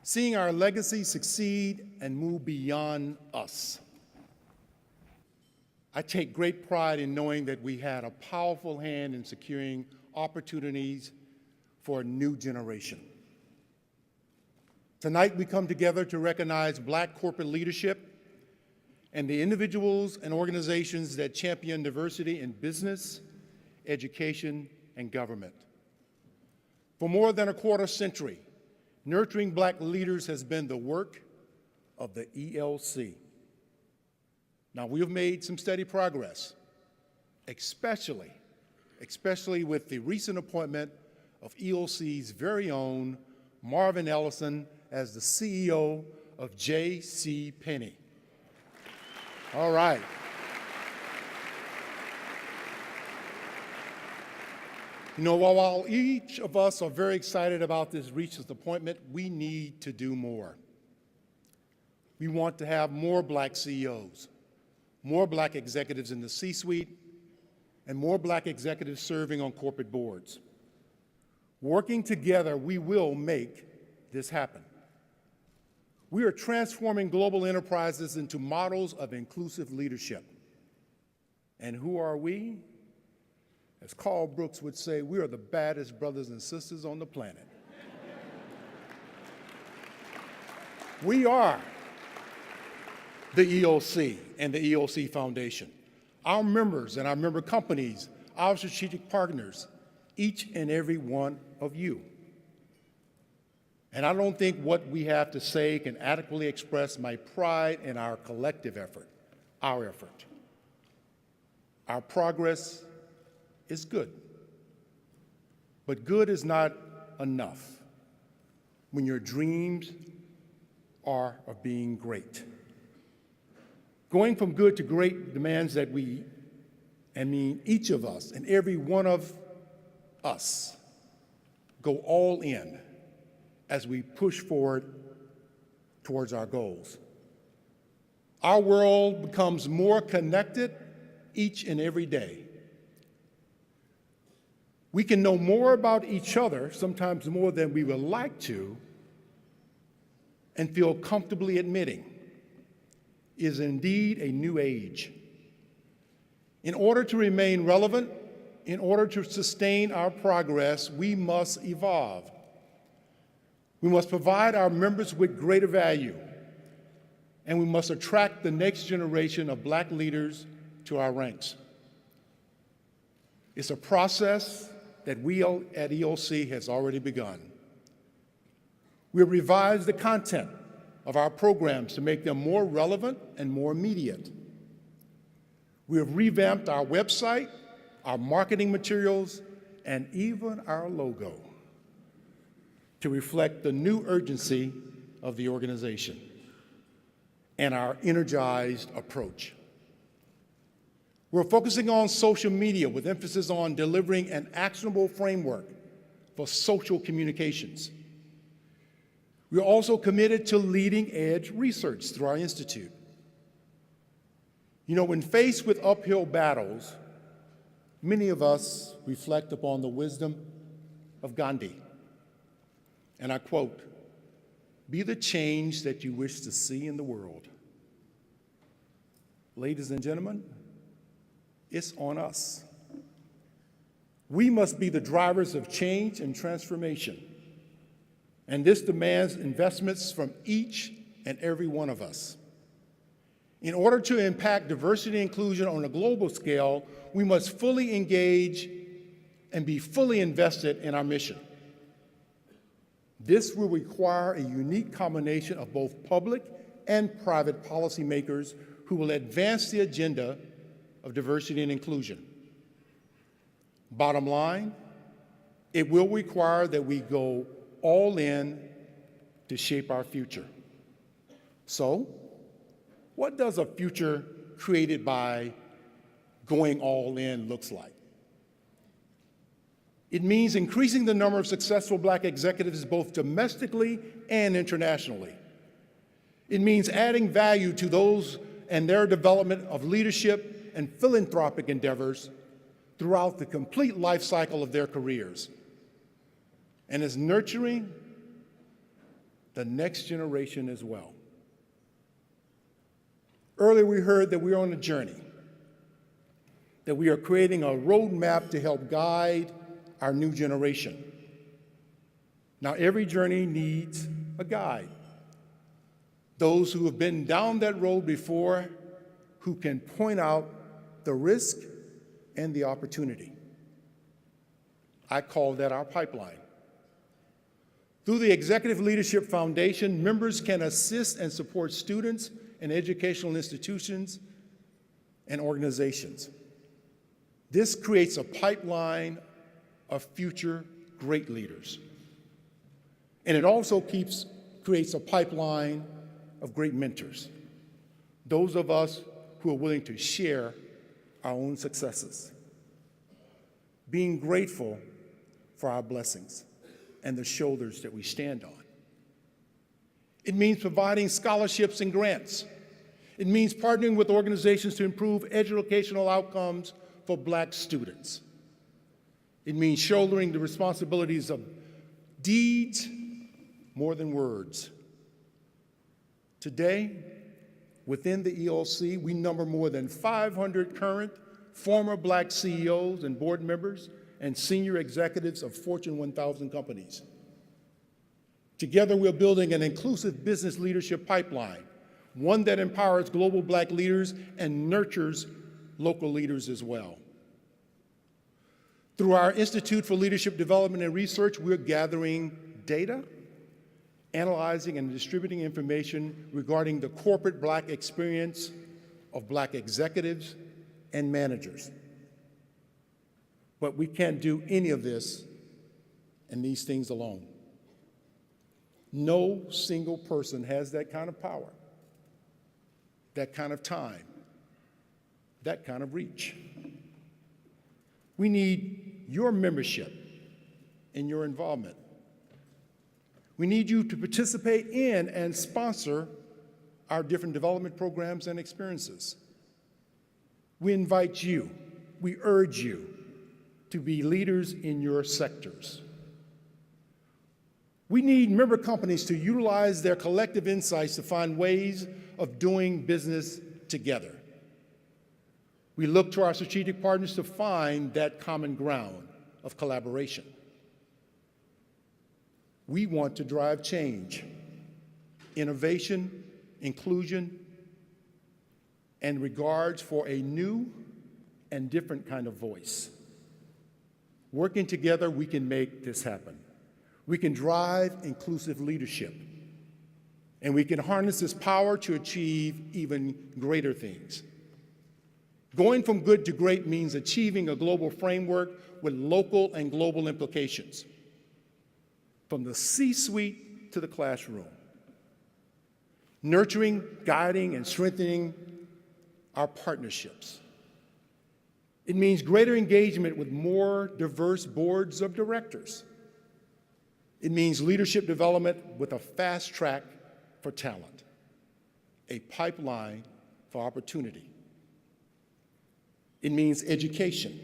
Seeing our legacy succeed and move beyond us. I take great pride in knowing that we had a powerful hand in securing opportunities for a new generation. Tonight, we come together to recognize Black corporate leadership and the individuals and organizations that champion diversity in business, education, and government. For more than a quarter century, nurturing Black leaders has been the work of the ELC. Now, we have made some steady progress, especially with the recent appointment of ELC's very own Marvin Ellison as the CEO of J.C. Penney. All right. You know, while each of us are very excited about this Regent's appointment, we need to do more. We want to have more Black CEOs, more Black executives in the C-suite, and more Black executives serving on corporate boards. Working together, we will make this happen. We are transforming global enterprises into models of inclusive leadership. And who are we? As Carl Brooks would say, we are the baddest brothers and sisters on the planet. We are the ELC and the ELC Foundation. Our members and our member companies, our strategic partners, each and every one of you. And I don't think what we have to say can adequately express my pride in our collective effort, our effort. Our progress is good. But good is not enough when your dreams are of being great. Going from good to great demands that each of us and every one of us go all in as we push forward towards our goals. Our world becomes more connected each and every day. We can know more about each other, sometimes more than we would like to, and feel comfortably admitting is indeed a new age. In order to remain relevant, in order to sustain our progress, we must evolve. We must provide our members with greater value, and we must attract the next generation of Black leaders to our ranks. It's a process that we at ELC has already begun. We have revised the content of our programs to make them more relevant and more immediate. We have revamped our website, our marketing materials, and even our logo to reflect the new urgency of the organization and our energized approach. We're focusing on social media with emphasis on delivering an actionable framework for social communications. We're also committed to leading-edge research through our institute. You know, when faced with uphill battles, many of us reflect upon the wisdom of Gandhi. And I quote, "Be the change that you wish to see in the world." Ladies and gentlemen, it's on us. We must be the drivers of change and transformation. And this demands investments from each and every one of us. In order to impact diversity and inclusion on a global scale, we must fully engage and be fully invested in our mission. This will require a unique combination of both public and private policymakers who will advance the agenda of diversity and inclusion. Bottom line, it will require that we go all in to shape our future. So, what does a future created by going all in looks like? It means increasing the number of successful Black executives both domestically and internationally. It means adding value to those and their development of leadership and philanthropic endeavors throughout the complete life cycle of their careers. And is nurturing the next generation as well. Earlier we heard that we are on a journey, that we are creating a roadmap to help guide our new generation. Now, every journey needs a guide. Those who have been down that road before, who can point out the risk and the opportunity. I call that our pipeline. Through the Executive Leadership Foundation, members can assist and support students and educational institutions and organizations. This creates a pipeline of future great leaders. And it also creates a pipeline of great mentors, those of us who are willing to share our own successes, being grateful for our blessings and the shoulders that we stand on. It means providing scholarships and grants. It means partnering with organizations to improve educational outcomes for Black students. It means shouldering the responsibilities of deeds more than words. Today, within the ELC, we number more than 500 current, former Black CEOs and board members and senior executives of Fortune 1000 companies. Together, we're building an inclusive business leadership pipeline, one that empowers global Black leaders and nurtures local leaders as well. Through our Institute for Leadership Development and Research, we're gathering data, analyzing and distributing information regarding the corporate Black experience of Black executives and managers. But we can't do any of this and these things alone. No single person has that kind of power, that kind of time, that kind of reach. We need your membership and your involvement. We need you to participate in and sponsor our different development programs and experiences. We invite you, we urge you to be leaders in your sectors. We need member companies to utilize their collective insights to find ways of doing business together. We look to our strategic partners to find that common ground of collaboration. We want to drive change, innovation, inclusion, and regards for a new and different kind of voice. Working together, we can make this happen. We can drive inclusive leadership, and we can harness this power to achieve even greater things. Going from good to great means achieving a global framework with local and global implications, from the C-suite to the classroom, nurturing, guiding, and strengthening our partnerships. It means greater engagement with more diverse boards of directors. It means leadership development with a fast track for talent, a pipeline for opportunity. It means education,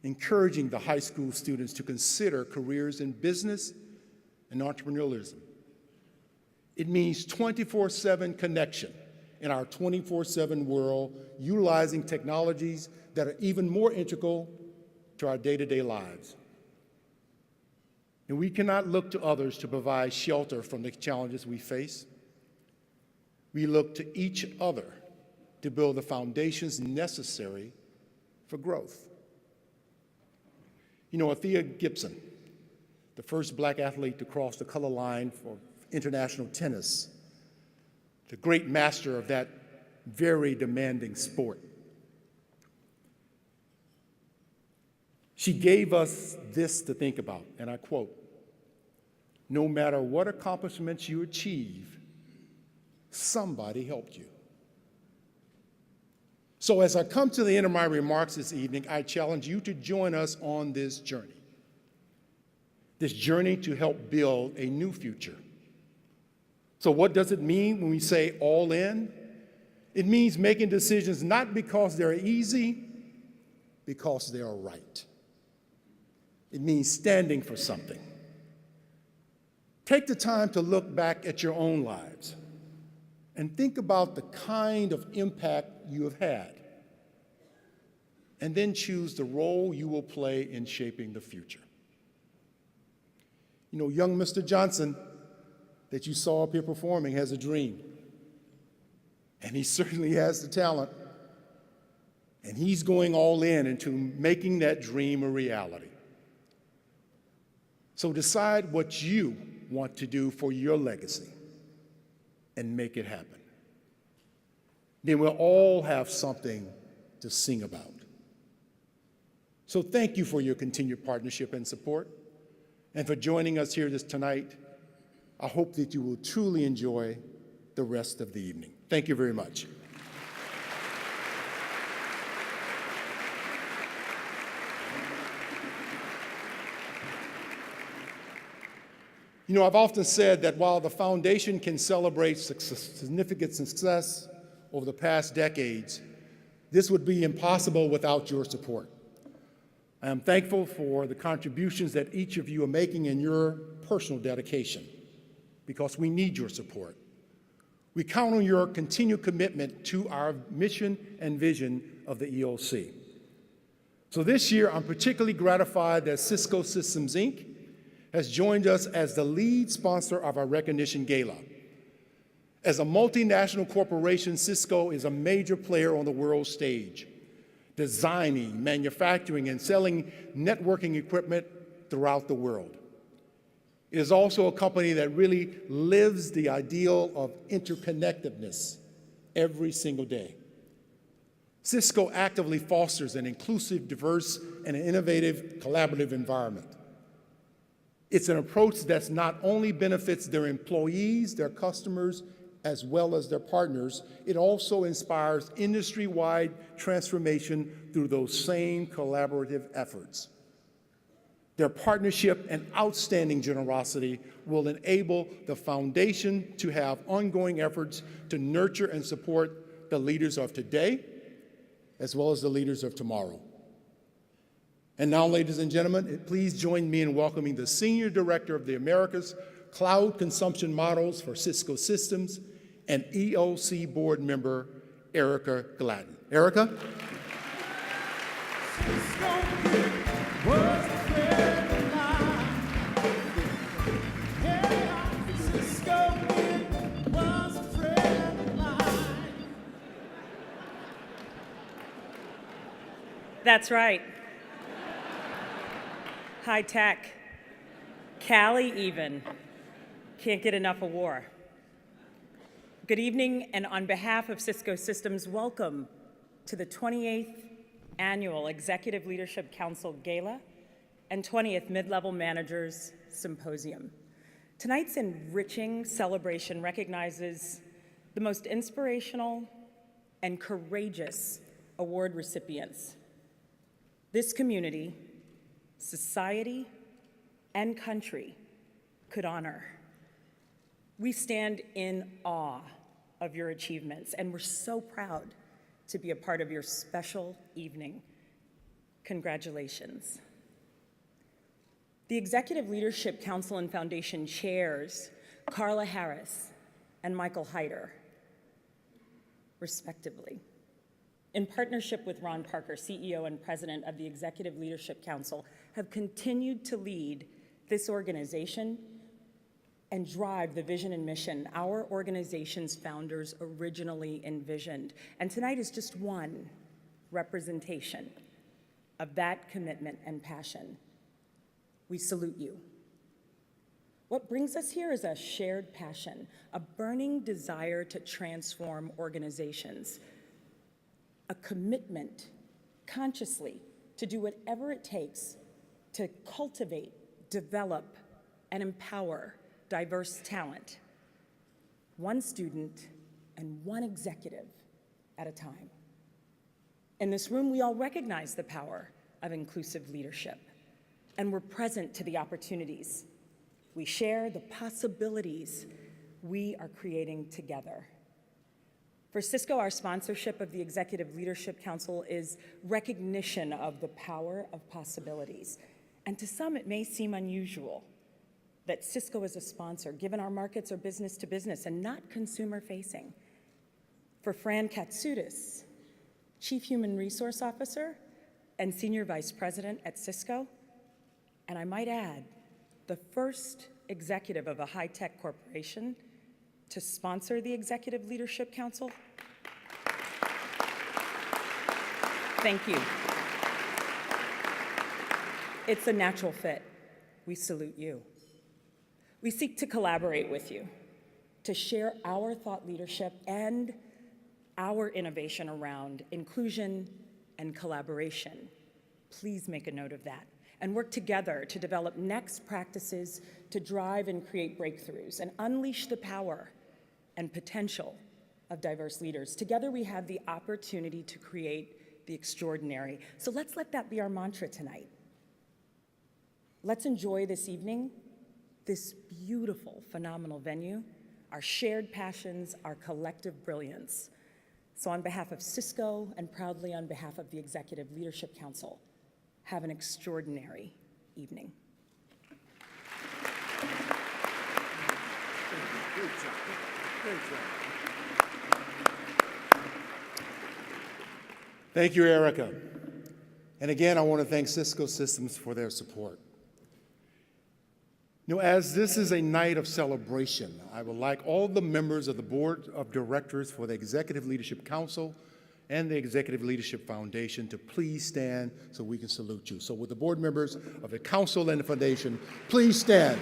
encouraging the high school students to consider careers in business and entrepreneurialism. It means 24/7 connection in our 24/7 world, utilizing technologies that are even more integral to our day-to-day lives. And we cannot look to others to provide shelter from the challenges we face. We look to each other to build the foundations necessary for growth. You know, Althea Gibson, the first Black athlete to cross the color line for international tennis, the great master of that very demanding sport. She gave us this to think about, and I quote, "No matter what accomplishments you achieve, somebody helped you." So as I come to the end of my remarks this evening, I challenge you to join us on this journey to help build a new future. So what does it mean when we say all in? It means making decisions not because they're easy, because they are right. It means standing for something. Take the time to look back at your own lives and think about the kind of impact you have had, and then choose the role you will play in shaping the future. You know, young Mr. Johnson that you saw up here performing has a dream, and he certainly has the talent, and he's going all in into making that dream a reality. So decide what you want to do for your legacy and make it happen. Then we'll all have something to sing about. So thank you for your continued partnership and support. and for joining us here tonight. I hope that you will truly enjoy the rest of the evening. Thank you very much. You know, I've often said that while the foundation can celebrate significant success over the past decades, this would be impossible without your support. I am thankful for the contributions that each of you are making in your personal dedication, because we need your support. We count on your continued commitment to our mission and vision of the ELC. So this year, I'm particularly gratified that Cisco Systems, Inc. has joined us as the lead sponsor of our Recognition Gala. As a multinational corporation, Cisco is a major player on the world stage, designing, manufacturing, and selling networking equipment throughout the world. It is also a company that really lives the ideal of interconnectedness every single day. Cisco actively fosters an inclusive, diverse, and innovative collaborative environment. It's an approach that not only benefits their employees, their customers, as well as their partners, it also inspires industry-wide transformation through those same collaborative efforts. Their partnership and outstanding generosity will enable the foundation to have ongoing efforts to nurture and support the leaders of today, as well as the leaders of tomorrow. And now, ladies and gentlemen, please join me in welcoming the Senior Director of the Americas Cloud Consumption Models for Cisco Systems and ELC Board Member, Erica Gladden. Erica? That's right. High tech. Cali even. Can't get enough of war. Good evening, and on behalf of Cisco Systems, welcome to the 28th Annual Executive Leadership Council Gala and 20th Mid-Level Managers Symposium. Tonight's enriching celebration recognizes the most inspirational and courageous award recipients this community, society, and country could honor. We stand in awe of your achievements, and we're so proud to be a part of your special evening. Congratulations. The Executive Leadership Council and Foundation chairs Carla Harris and Michael Hyder, respectively. In partnership with Ron Parker, CEO and President of the Executive Leadership Council, have continued to lead this organization and drive the vision and mission our organization's founders originally envisioned. And tonight is just one representation of that commitment and passion. We salute you. What brings us here is a shared passion, a burning desire to transform organizations, a commitment consciously to do whatever it takes to cultivate, develop, and empower diverse talent, one student and one executive at a time. In this room, we all recognize the power of inclusive leadership, and we're present to the opportunities. We share the possibilities we are creating together. For Cisco, our sponsorship of the Executive Leadership Council is recognition of the power of possibilities. And to some, it may seem unusual that Cisco is a sponsor, given our markets are business to business and not consumer facing. For Fran Katsoutis, Chief Human Resource Officer and Senior Vice President at Cisco, and I might add, the first executive of a high-tech corporation to sponsor the Executive Leadership Council. Thank you. It's a natural fit. We salute you. We seek to collaborate with you, to share our thought leadership and our innovation around inclusion and collaboration. Please make a note of that. and work together to develop next practices to drive and create breakthroughs and unleash the power and potential of diverse leaders. Together we have the opportunity to create the extraordinary. So let's let that be our mantra tonight. Let's enjoy this evening, this beautiful, phenomenal venue, our shared passions, our collective brilliance. So on behalf of Cisco and proudly on behalf of the Executive Leadership Council, have an extraordinary evening. Great job. Great job. Thank you, Erica. And again, I want to thank Cisco Systems for their support. You know, as this is a night of celebration, I would like all the members of the Board of Directors for the Executive Leadership Council and the Executive Leadership Foundation to please stand so we can salute you. So with the board members of the Council and the Foundation, please stand.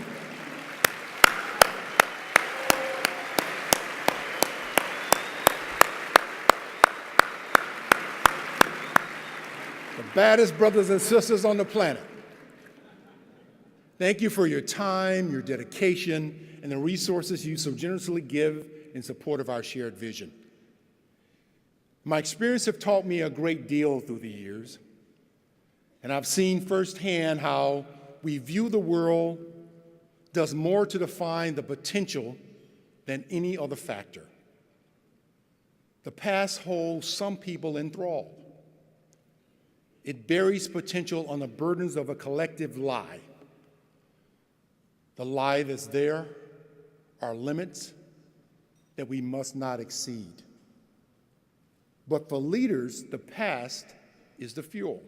The baddest brothers and sisters on the planet. Thank you for your time, your dedication, and the resources you so generously give in support of our shared vision. My experience have taught me a great deal through the years, and I've seen firsthand how we view the world does more to define the potential than any other factor. The past holds some people enthralled. It buries potential on the burdens of a collective lie. The lie that's there are limits that we must not exceed. But for leaders, the past is the fuel,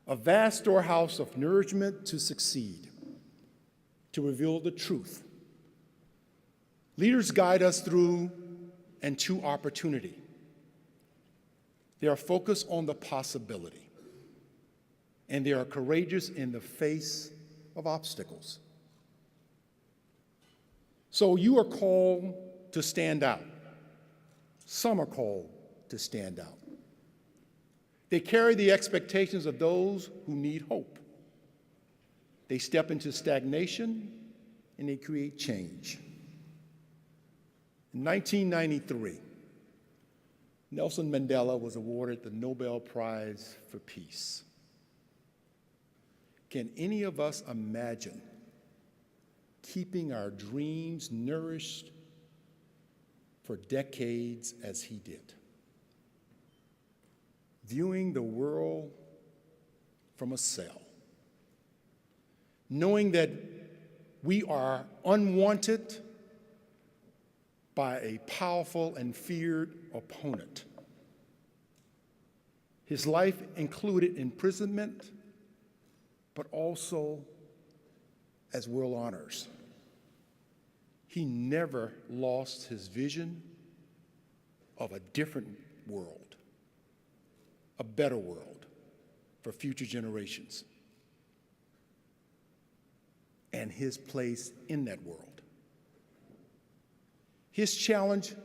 a vast storehouse of nourishment to succeed, to reveal the truth. Leaders guide us through and to opportunity. They are focused on the possibility, and they are courageous in the face of obstacles. So you are called to stand out. Some are called to stand out. They carry the expectations of those who need hope. They step into stagnation and they create change. In 1993, Nelson Mandela was awarded the Nobel Prize for Peace. Can any of us imagine keeping our dreams nourished for decades as he did? Viewing the world from a cell, knowing that we are unwanted by a powerful and feared opponent. His life included imprisonment, but also as world honors. He never lost his vision of a different world, a better world for future generations, and his place in that world. His challenge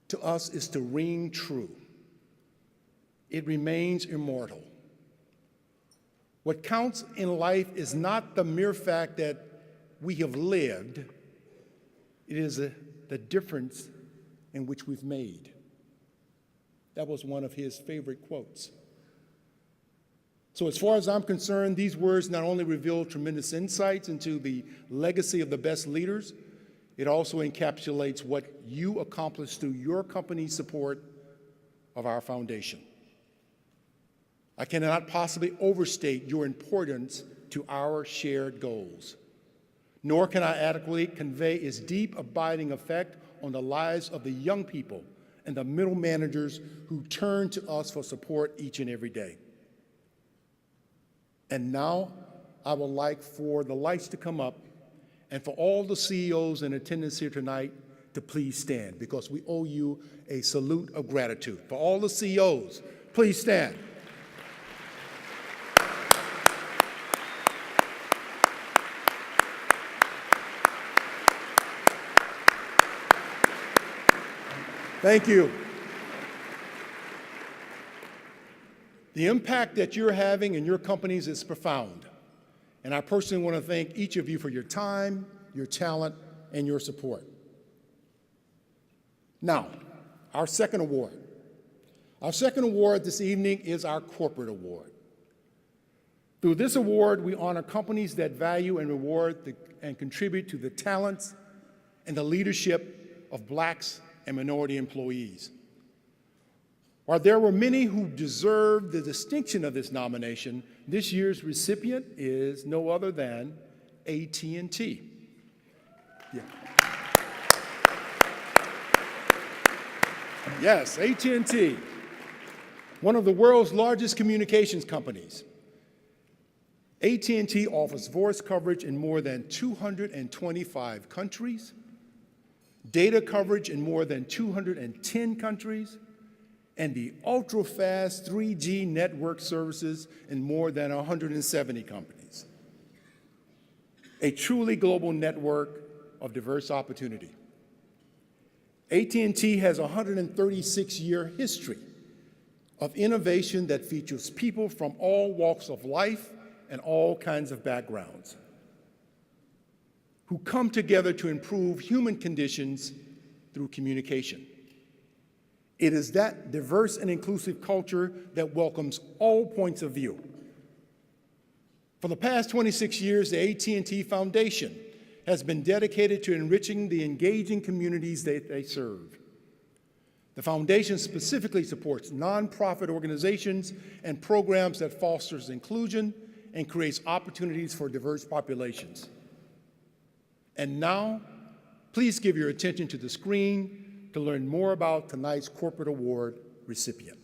to us is to ring true. It remains immortal. What counts in life is not the mere fact that we have lived, it is the difference in which we've made. That was one of his favorite quotes. So as far as I'm concerned, these words not only reveal tremendous insights into the legacy of the best leaders, it also encapsulates what you accomplished through your company's support of our foundation. I cannot possibly overstate your importance to our shared goals, nor can I adequately convey its deep, abiding effect on the lives of the young people and the middle managers who turn to us for support each and every day. And now, I would like for the lights to come up and for all the CEOs in attendance here tonight to please stand, because we owe you a salute of gratitude. For all the CEOs, please stand. Thank you. The impact that you're having in your companies is profound, and I personally want to thank each of you for your time, your talent, and your support. Now, our second award. Our second award this evening is our corporate award. Through this award, we honor companies that value and reward and contribute to the talents and the leadership of Blacks and minority employees. While there were many who deserved the distinction of this nomination, this year's recipient is no other than AT&T. Yeah. Yes, AT&T, one of the world's largest communications companies. AT&T offers voice coverage in more than 225 countries, data coverage in more than 210 countries, and the ultra-fast 3G network services in more than 170 companies. A truly global network of diverse opportunity. AT&T has a 136-year history of innovation that features people from all walks of life and all kinds of backgrounds who come together to improve human conditions through communication. It is that diverse and inclusive culture that welcomes all points of view. For the past 26 years, the AT&T Foundation has been dedicated to enriching the engaging communities that they serve. The foundation specifically supports nonprofit organizations and programs that fosters inclusion and creates opportunities for diverse populations. And now, please give your attention to the screen to learn more about tonight's corporate award recipient.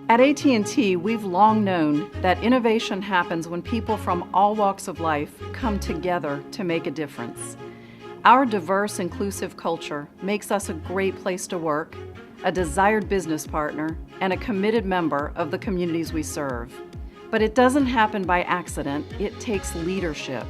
At AT&T, we've long known that innovation happens when people from all walks of life come together to make a difference. Our diverse, inclusive culture makes us a great place to work, a desired business partner, and a committed member of the communities we serve. But it doesn't happen by accident, it takes leadership.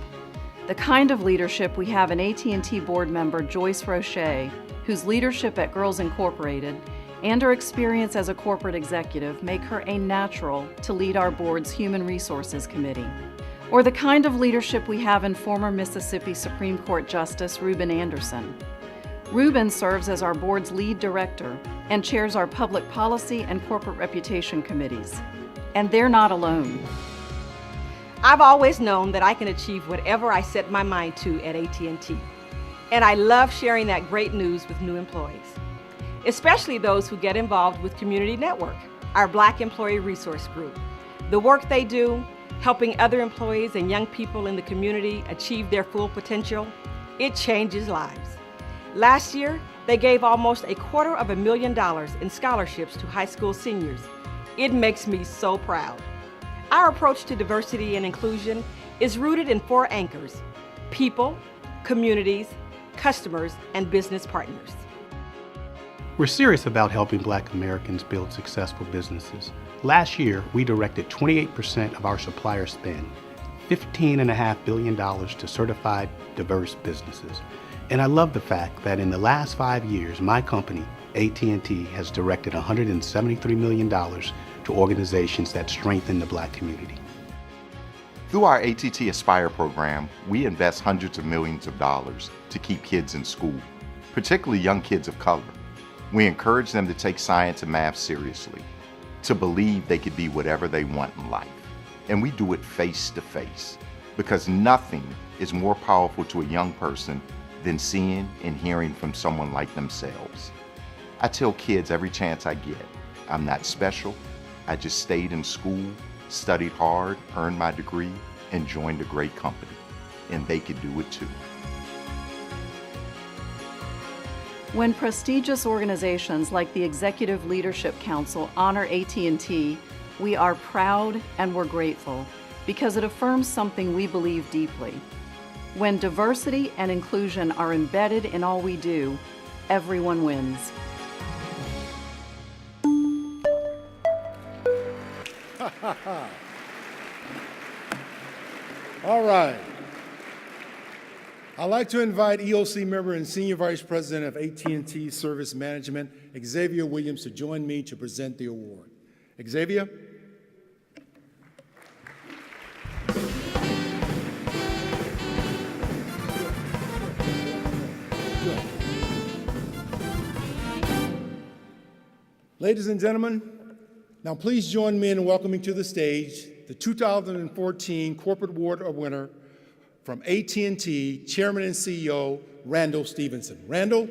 The kind of leadership we have in AT&T board member Joyce Roche, whose leadership at Girls Incorporated and her experience as a corporate executive make her a natural to lead our board's Human Resources Committee. Or the kind of leadership we have in former Mississippi Supreme Court Justice Reuben Anderson. Reuben serves as our board's lead director and chairs our public policy and corporate reputation committees. And they're not alone. I've always known that I can achieve whatever I set my mind to at AT&T. And I love sharing that great news with new employees, especially those who get involved with Community Network, our Black Employee Resource Group. The work they do, helping other employees and young people in the community achieve their full potential, it changes lives. Last year, they gave almost $250,000 in scholarships to high school seniors. It makes me so proud. Our approach to diversity and inclusion is rooted in 4 anchors: people, communities, customers, and business partners. We're serious about helping Black Americans build successful businesses. Last year, we directed 28% of our supplier spend, $15.5 billion to certified diverse businesses. And I love the fact that in the last 5 years, my company, AT&T, has directed $173 million to organizations that strengthen the Black community. Through our AT&T Aspire program, we invest hundreds of millions of dollars to keep kids in school, particularly young kids of color. We encourage them to take science and math seriously, to believe they could be whatever they want in life. And we do it face to face, because nothing is more powerful to a young person than seeing and hearing from someone like themselves. I tell kids every chance I get, I'm not special. I just stayed in school, studied hard, earned my degree, and joined a great company. And they could do it too. When prestigious organizations like the Executive Leadership Council honor AT&T, we are proud and we're grateful because it affirms something we believe deeply. When diversity and inclusion are embedded in all we do, everyone wins. All right. I'd like to invite ELC member and Senior Vice President of AT&T Service Management, Xavier Williams, to join me to present the award. Xavier? Ladies and gentlemen, now please join me in welcoming to the stage the 2014 Corporate Award winner from AT&T, Chairman and CEO, Randall Stevenson. Randall?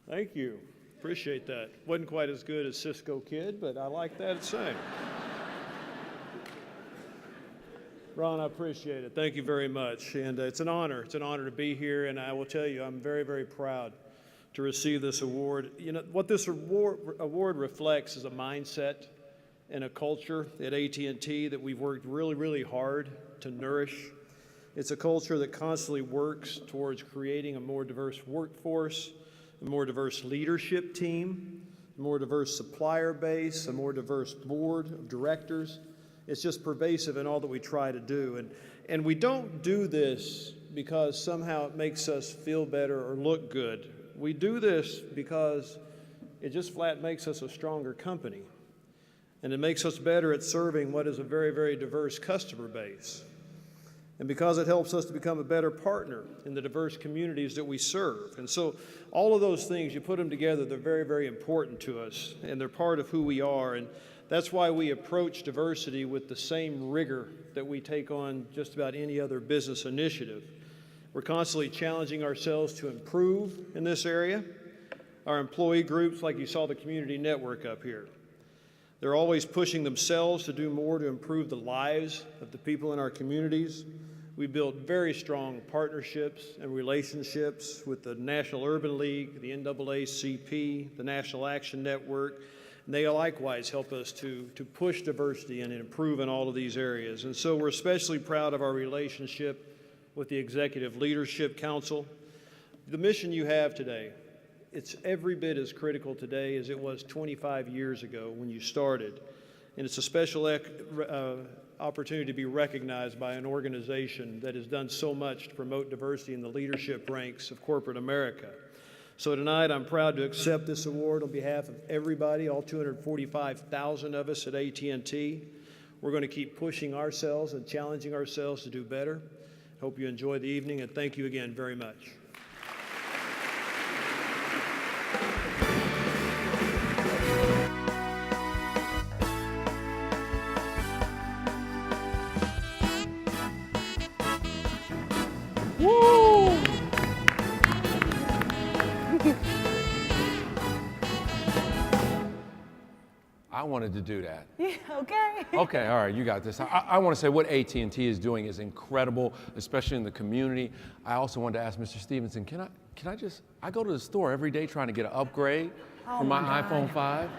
Thank you. Appreciate that. Wasn't quite as good as Cisco Kid, but I like that same. Ron, I appreciate it. Thank you very much. And it's an honor. It's an honor to be here. And I will tell you, I'm very, very proud to receive this award. You know, what this award reflects is a mindset and a culture at AT&T that we've worked really, really hard to nourish. It's a culture that constantly works towards creating a more diverse workforce, a more diverse leadership team, a more diverse supplier base, a more diverse board of directors. It's just pervasive in all that we try to do. And we don't do this because somehow it makes us feel better or look good. We do this because it just flat makes us a stronger company. And it makes us better at serving what is a very, very diverse customer base. And because it helps us to become a better partner in the diverse communities that we serve. And so all of those things, you put them together, they're very, very important to us, and they're part of who we are. And that's why we approach diversity with the same rigor that we take on just about any other business initiative. We're constantly challenging ourselves to improve in this area. Our employee groups, like you saw the community network up here, they're always pushing themselves to do more to improve the lives of the people in our communities. We built very strong partnerships and relationships with the National Urban League, the NAACP, the National Action Network, and they likewise help us to push diversity and improve in all of these areas. And so we're especially proud of our relationship with the Executive Leadership Council. The mission you have today, it's every bit as critical today as it was 25 years ago when you started. And it's a special opportunity to be recognized by an organization that has done so much to promote diversity in the leadership ranks of corporate America. So tonight I'm proud to accept this award on behalf of everybody, all 245,000 of us at AT&T. We're going to keep pushing ourselves and challenging ourselves to do better. Hope you enjoy the evening, and thank you again very much. Woo! I wanted to do that. Yeah, okay. Okay, all right, you got this. I want to say what AT&T is doing is incredible, especially in the community. I also wanted to ask Mr. Stevenson, can I go to the store every day trying to get an upgrade for my iPhone 5?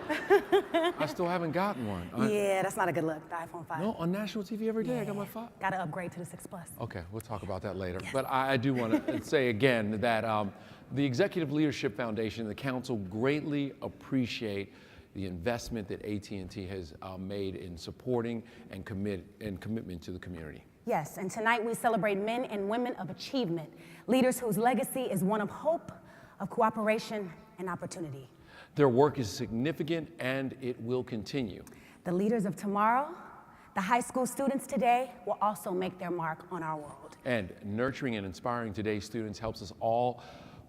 I still haven't gotten one. Yeah, that's not a good look, the iPhone 5. No, on national TV every day, I got my 5. Got to upgrade to the 6 Plus. Okay, we'll talk about that later. Yes. But I do want to say again that the Executive Leadership Foundation and the Council greatly appreciate the investment that AT&T has made in supporting and commitment to the community. Yes, and tonight we celebrate men and women of achievement, leaders whose legacy is one of hope, of cooperation, and opportunity. Their work is significant and it will continue. The leaders of tomorrow, the high school students today, will also make their mark on our world. And nurturing and inspiring today's students helps us all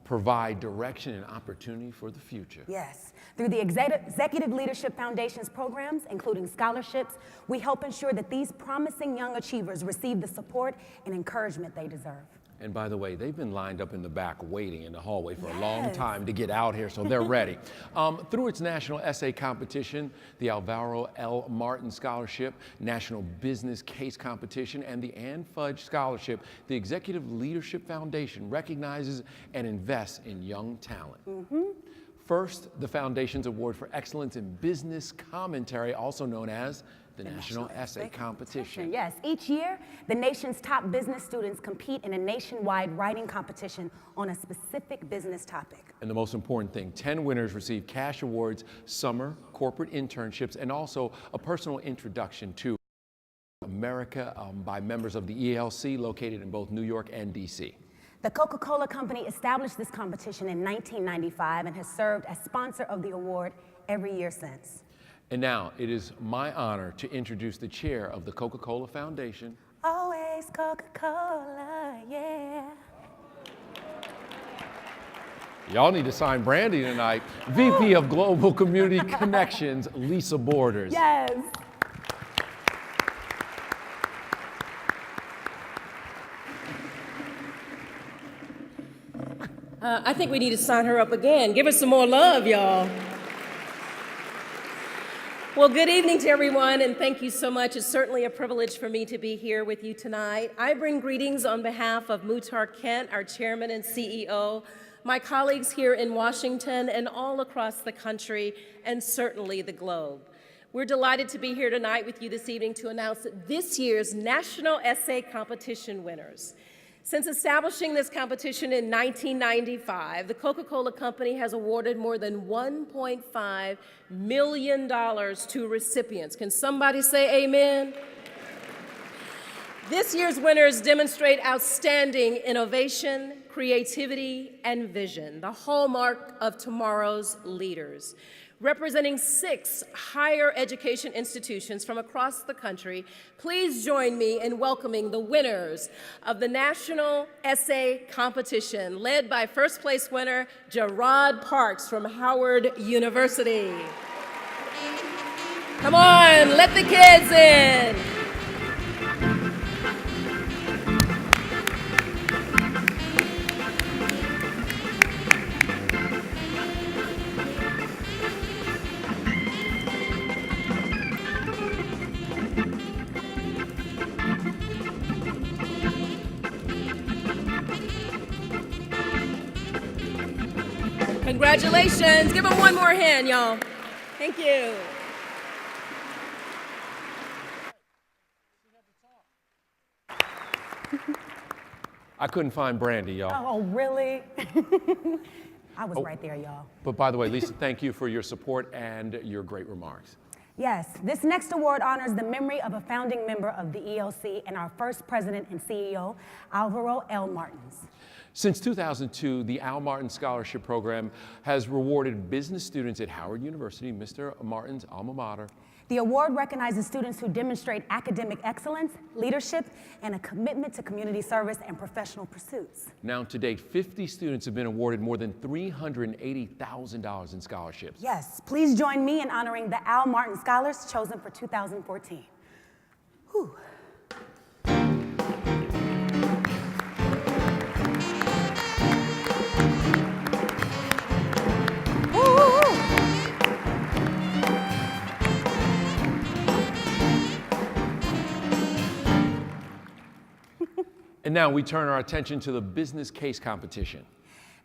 provide direction and opportunity for the future. Yes. Through the Executive Leadership Foundation's programs, including scholarships, we help ensure that these promising young achievers receive the support and encouragement they deserve. And by the way, they've been lined up in the back waiting in the hallway for a long time to get out here, so they're ready. Through its national essay competition, the Alvaro L. Martin Scholarship, National Business Case Competition, and the Ann Fudge Scholarship, the Executive Leadership Foundation recognizes and invests in young talent. First, the Foundation's Award for Excellence in Business Commentary, also known as the National Essay Competition. Yes, each year, the nation's top business students compete in a nationwide writing competition on a specific business topic. And the most important thing, 10 winners receive cash awards, summer corporate internships, and also a personal introduction to America by members of the ELC located in both New York and DC. The Coca-Cola Company established this competition in 1995 and has served as sponsor of the award every year since. And now it is my honor to introduce the chair of the Coca-Cola Foundation. Always Coca-Cola, yeah. Y'all need to sign Brandy tonight. VP of Global Community Connections, Lisa Borders. Yes. I think we need to sign her up again. Give her some more love, y'all. Well, good evening to everyone, and thank you so much. It's certainly a privilege for me to be here with you tonight. I bring greetings on behalf of Muhtar Kent, our chairman and CEO, my colleagues here in Washington and all across the country, and certainly the globe. We're delighted to be here tonight with you this evening to announce this year's National Essay Competition winners. Since establishing this competition in 1995, the Coca-Cola Company has awarded more than $1.5 million to recipients. Can somebody say amen? This year's winners demonstrate outstanding innovation, creativity, and vision, the hallmark of tomorrow's leaders. Representing 6 higher education institutions from across the country, please join me in welcoming the winners of the National Essay Competition, led by first place winner Gerard Parks from Howard University. Come on, let the kids in. Congratulations. Give them one more hand, y'all. Thank you. I couldn't find Brandy, y'all. Oh, really? I was right there, y'all. But by the way, Lisa, thank you for your support and your great remarks. Yes, this next award honors the memory of a founding member of the ELC and our first president and CEO, Alvaro L. Martins. Since 2002, the Al Martin Scholarship Program has rewarded business students at Howard University, Mr. Martin's alma mater. The award recognizes students who demonstrate academic excellence, leadership, and a commitment to community service and professional pursuits. Now, to date, 50 students have been awarded more than $380,000 in scholarships. Yes, please join me in honoring the Al Martin Scholars chosen for 2014. Whew. And now we turn our attention to the business case competition.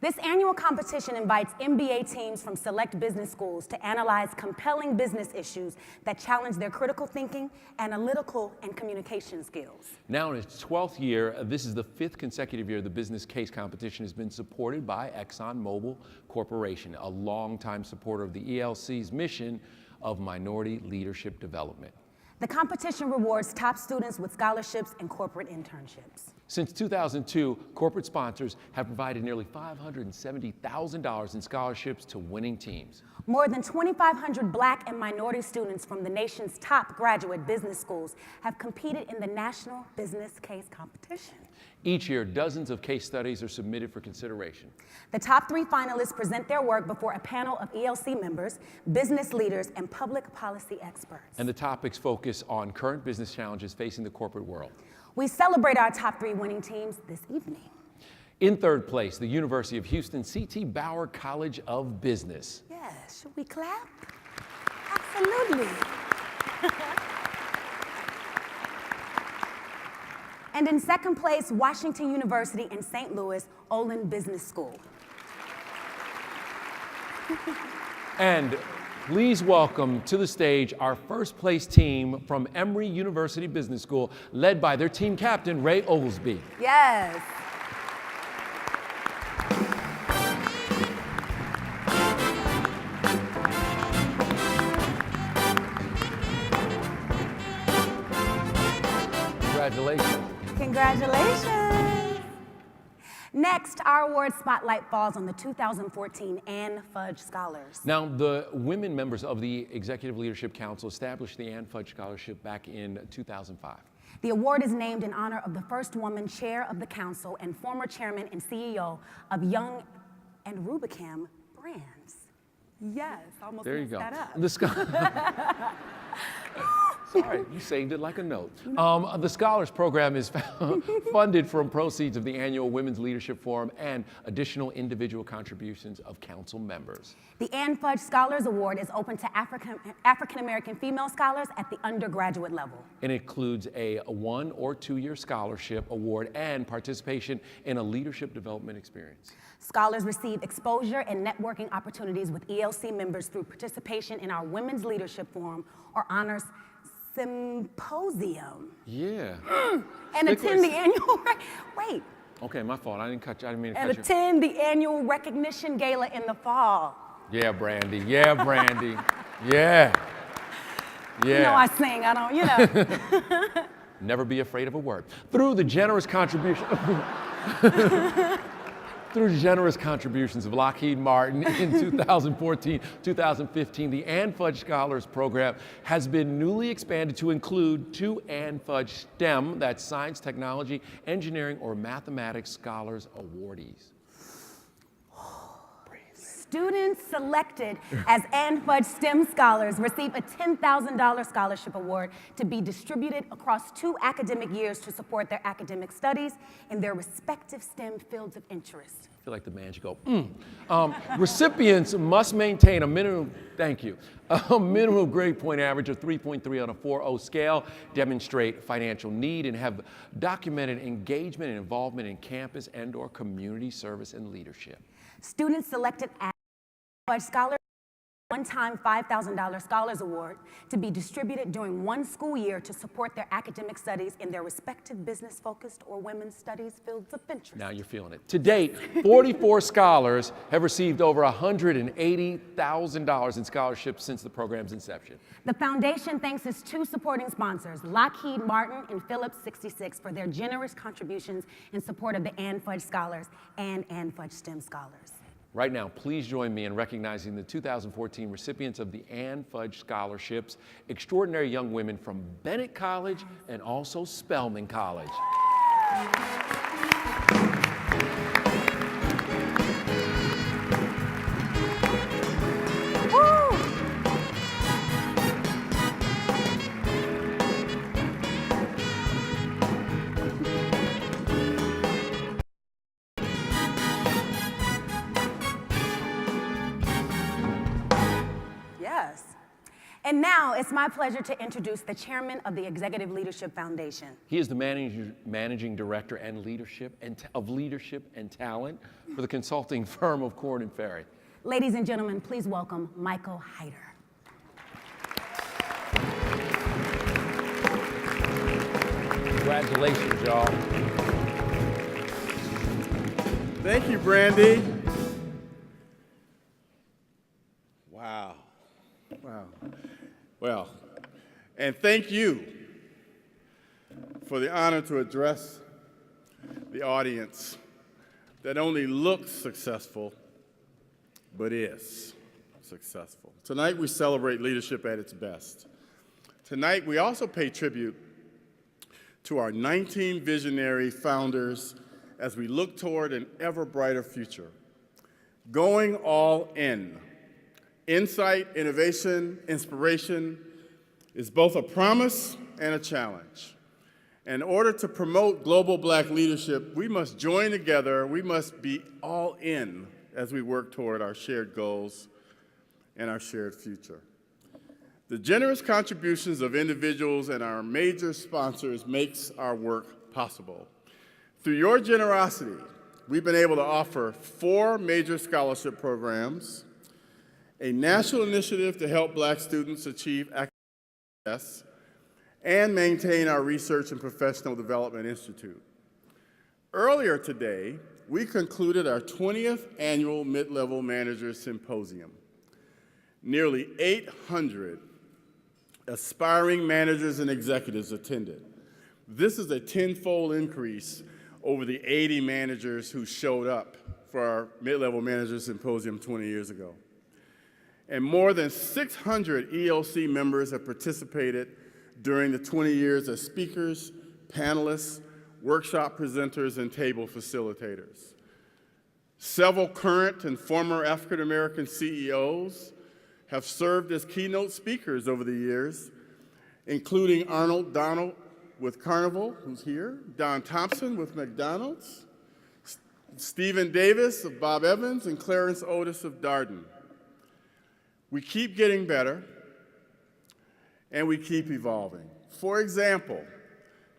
This annual competition invites MBA teams from select business schools to analyze compelling business issues that challenge their critical thinking, analytical, and communication skills. Now in its 12th year, this is the 5th consecutive year the business case competition has been supported by ExxonMobil Corporation, a longtime supporter of the ELC's mission of minority leadership development. The competition rewards top students with scholarships and corporate internships. Since 2002, corporate sponsors have provided nearly $570,000 in scholarships to winning teams. More than 2,500 Black and minority students from the nation's top graduate business schools have competed in the National Business Case Competition. Each year, dozens of case studies are submitted for consideration. The top 3 finalists present their work before a panel of ELC members, business leaders, and public policy experts. And the topics focus on current business challenges facing the corporate world. We celebrate our top 3 winning teams this evening. In third place, the University of Houston C.T. Bauer College of Business. Yes, should we clap? Absolutely. And in second place, Washington University in St. Louis, Olin Business School. And please welcome to the stage our first place team from Emory University Business School, led by their team captain, Ray Oglesby. Yes. Congratulations. Congratulations. Next, our award spotlight falls on the 2014 Ann Fudge Scholars. Now, the women members of the Executive Leadership Council established the Ann Fudge Scholarship back in 2005. The award is named in honor of the first woman chair of the council and former chairman and CEO of Young and Rubicam Brands. Yes, almost There you messed go. that up. The Sorry, you saved it like a note. The Scholars Program is funded from proceeds of the annual Women's Leadership Forum and additional individual contributions of council members. The Ann Fudge Scholars Award is open to African American female scholars at the undergraduate level. It includes a 1 or 2 year scholarship award and participation in a leadership development experience. Scholars receive exposure and networking opportunities with ELC members through participation in our Women's Leadership Forum or Honors Symposium. Yeah. And attend the annual, wait. Okay, my fault. I didn't mean to And cut you. attend the annual recognition gala in the fall. Yeah, Brandy. Yeah, Brandy. Yeah. Yeah. You know I sing, I don't, you know. Never be afraid of a word. Through the generous contribution. Through the generous contributions of Lockheed Martin in 2014-2015, the Ann Fudge Scholars Program has been newly expanded to include 2 Ann Fudge STEM, that's Science, Technology, Engineering, or Mathematics Scholars awardees. Students selected as Ann Fudge STEM Scholars receive a $10,000 scholarship award to be distributed across 2 academic years to support their academic studies in their respective STEM fields of interest. I feel like the man should go, Recipients must maintain a minimum, thank you, a minimum grade point average of 3.3 on a 4.0 scale, demonstrate financial need, and have documented engagement and involvement in campus and/or community service and leadership. Students selected as Fudge Scholars one-time $5,000 Scholars Award to be distributed during 1 school year to support their academic studies in their respective business-focused or women's studies fields of interest. Now you're feeling it. To date, 44 scholars have received over $180,000 in scholarships since the program's inception. The foundation thanks its 2 supporting sponsors, Lockheed Martin and Phillips 66, for their generous contributions in support of the Ann Fudge Scholars and Ann Fudge STEM Scholars. Right now, please join me in recognizing the 2014 recipients of the Ann Fudge Scholarships, extraordinary young women from Bennett College and also Spelman College. Yes. And now it's my pleasure to introduce the chairman of the Executive Leadership Foundation. He is the managing director and leadership and talent for the consulting firm of Korn and Ferry. Ladies and gentlemen, please welcome Michael Heider. Congratulations, y'all. Thank you, Brandy. Wow. Wow. Well, and thank you for the honor to address the audience that only looks successful, but is successful. Tonight we celebrate leadership at its best. Tonight we also pay tribute to our 19 visionary founders as we look toward an ever brighter future. Going all in. Insight, innovation, inspiration is both a promise and a challenge. In order to promote global black leadership, we must join together, we must be all in as we work toward our shared goals and our shared future. The generous contributions of individuals and our major sponsors makes our work possible. Through your generosity, we've been able to offer 4 major scholarship programs, a national initiative to help black students achieve academic success, and maintain our Research and Professional Development Institute. Earlier today, we concluded our 20th annual Mid-Level Managers Symposium. Nearly 800 aspiring managers and executives attended. This is a 10-fold increase over the 80 managers who showed up for our Mid-Level Managers Symposium 20 years ago. And more than 600 ELC members have participated during the 20 years as speakers, panelists, workshop presenters, and table facilitators. Several current and former African American CEOs have served as keynote speakers over the years, including Arnold Donald with Carnival, who's here, Don Thompson with McDonald's, Stephen Davis of Bob Evans, and Clarence Otis of Darden. We keep getting better, and we keep evolving. For example,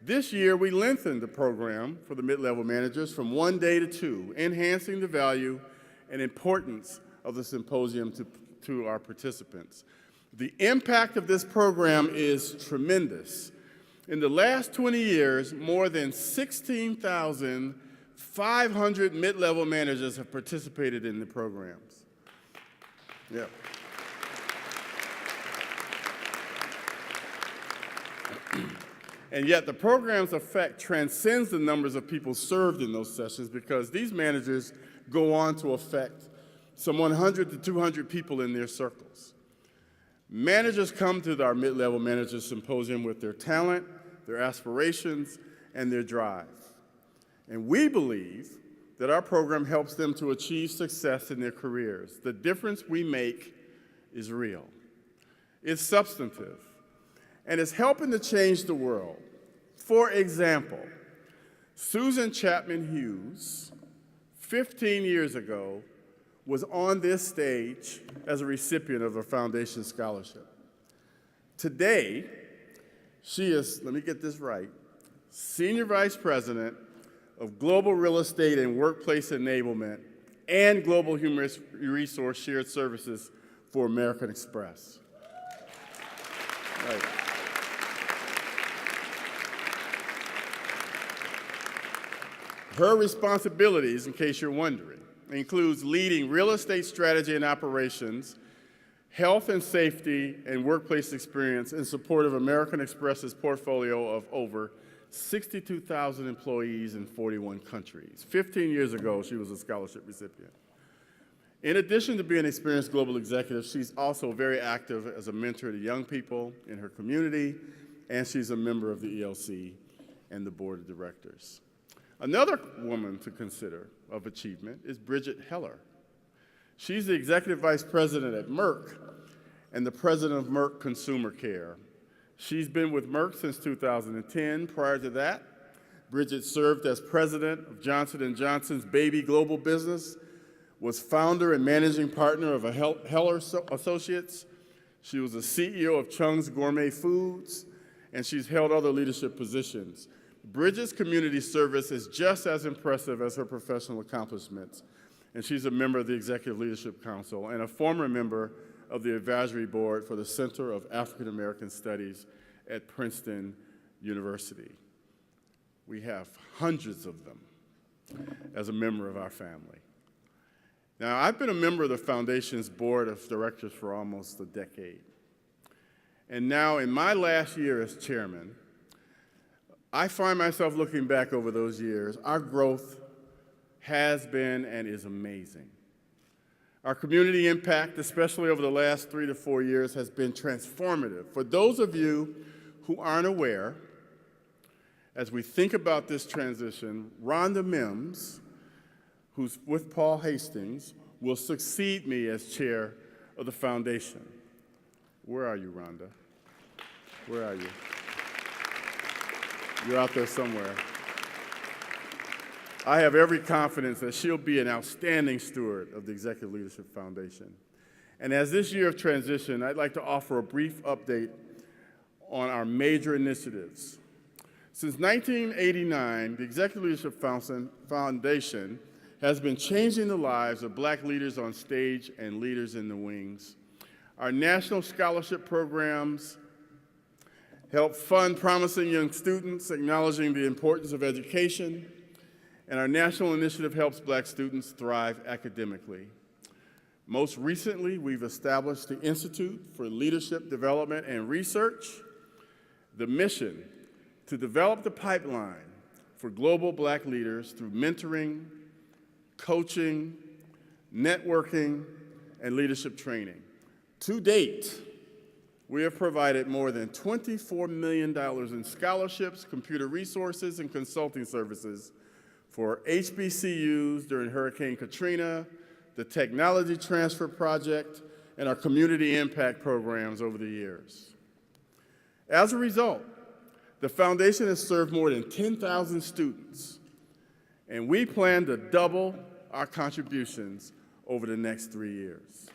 this year we lengthened the program for the mid-level managers from 1 day to 2, enhancing the value and importance of the symposium to our participants. The impact of this program is tremendous. In the last 20 years, more than 16,500 mid-level managers have participated in the programs. Yeah. And yet the program's effect transcends the numbers of people served in those sessions, because these managers go on to affect some 100 to 200 people in their circles. Managers come to our Mid-Level Managers Symposium with their talent, their aspirations, and their drive. And we believe that our program helps them to achieve success in their careers. The difference we make is real. It's substantive. And it's helping to change the world. For example, Susan Chapman Hughes, 15 years ago, was on this stage as a recipient of a foundation scholarship. Today, she is, let me get this right, Senior Vice President of Global Real Estate and Workplace Enablement and Global Human Resource Shared Services for American Express. Right. Her responsibilities, in case you're wondering, includes leading real estate strategy and operations, health and safety, and workplace experience in support of American Express's portfolio of over 62,000 employees in 41 countries. 15 years ago, she was a scholarship recipient. In addition to being an experienced global executive, she's also very active as a mentor to young people in her community, and she's a member of the ELC and the board of directors. Another woman to consider of achievement is Bridget Heller. She's the executive vice president at Merck and the president of Merck Consumer Care. She's been with Merck since 2010. Prior to that, Bridget served as president of Johnson & Johnson's Baby Global Business, was founder and managing partner of Heller Associates. She was the CEO of Chung's Gourmet Foods, and she's held other leadership positions. Bridget's community service is just as impressive as her professional accomplishments, and she's a member of the Executive Leadership Council and a former member of the advisory board for the Center of African American Studies at Princeton University. We have hundreds of them as a member of our family. Now, I've been a member of the Foundation's board of directors for almost a decade. And now, in my last year as chairman, I find myself looking back over those years. Our growth has been and is amazing. Our community impact, especially over the last 3 to 4 years, has been transformative. For those of you who aren't aware, as we think about this transition, Rhonda Mims, who's with Paul Hastings, will succeed me as chair of the foundation. Where are you, Rhonda? Where are you? You're out there somewhere. I have every confidence that she'll be an outstanding steward of the Executive Leadership Foundation. And as this year of transition, I'd like to offer a brief update on our major initiatives. Since 1989, the Executive Leadership Foundation has been changing the lives of Black leaders on stage and leaders in the wings. Our national scholarship programs help fund promising young students, acknowledging the importance of education, and our national initiative helps Black students thrive academically. Most recently, we've established the Institute for Leadership Development and Research, the mission to develop the pipeline for global Black leaders through mentoring, coaching, networking, and leadership training. To date, we have provided more than $24 million in scholarships, computer resources, and consulting services for HBCUs during Hurricane Katrina, the Technology Transfer Project, and our community impact programs over the years. As a result, the foundation has served more than 10,000 students, and we plan to double our contributions over the next 3 years.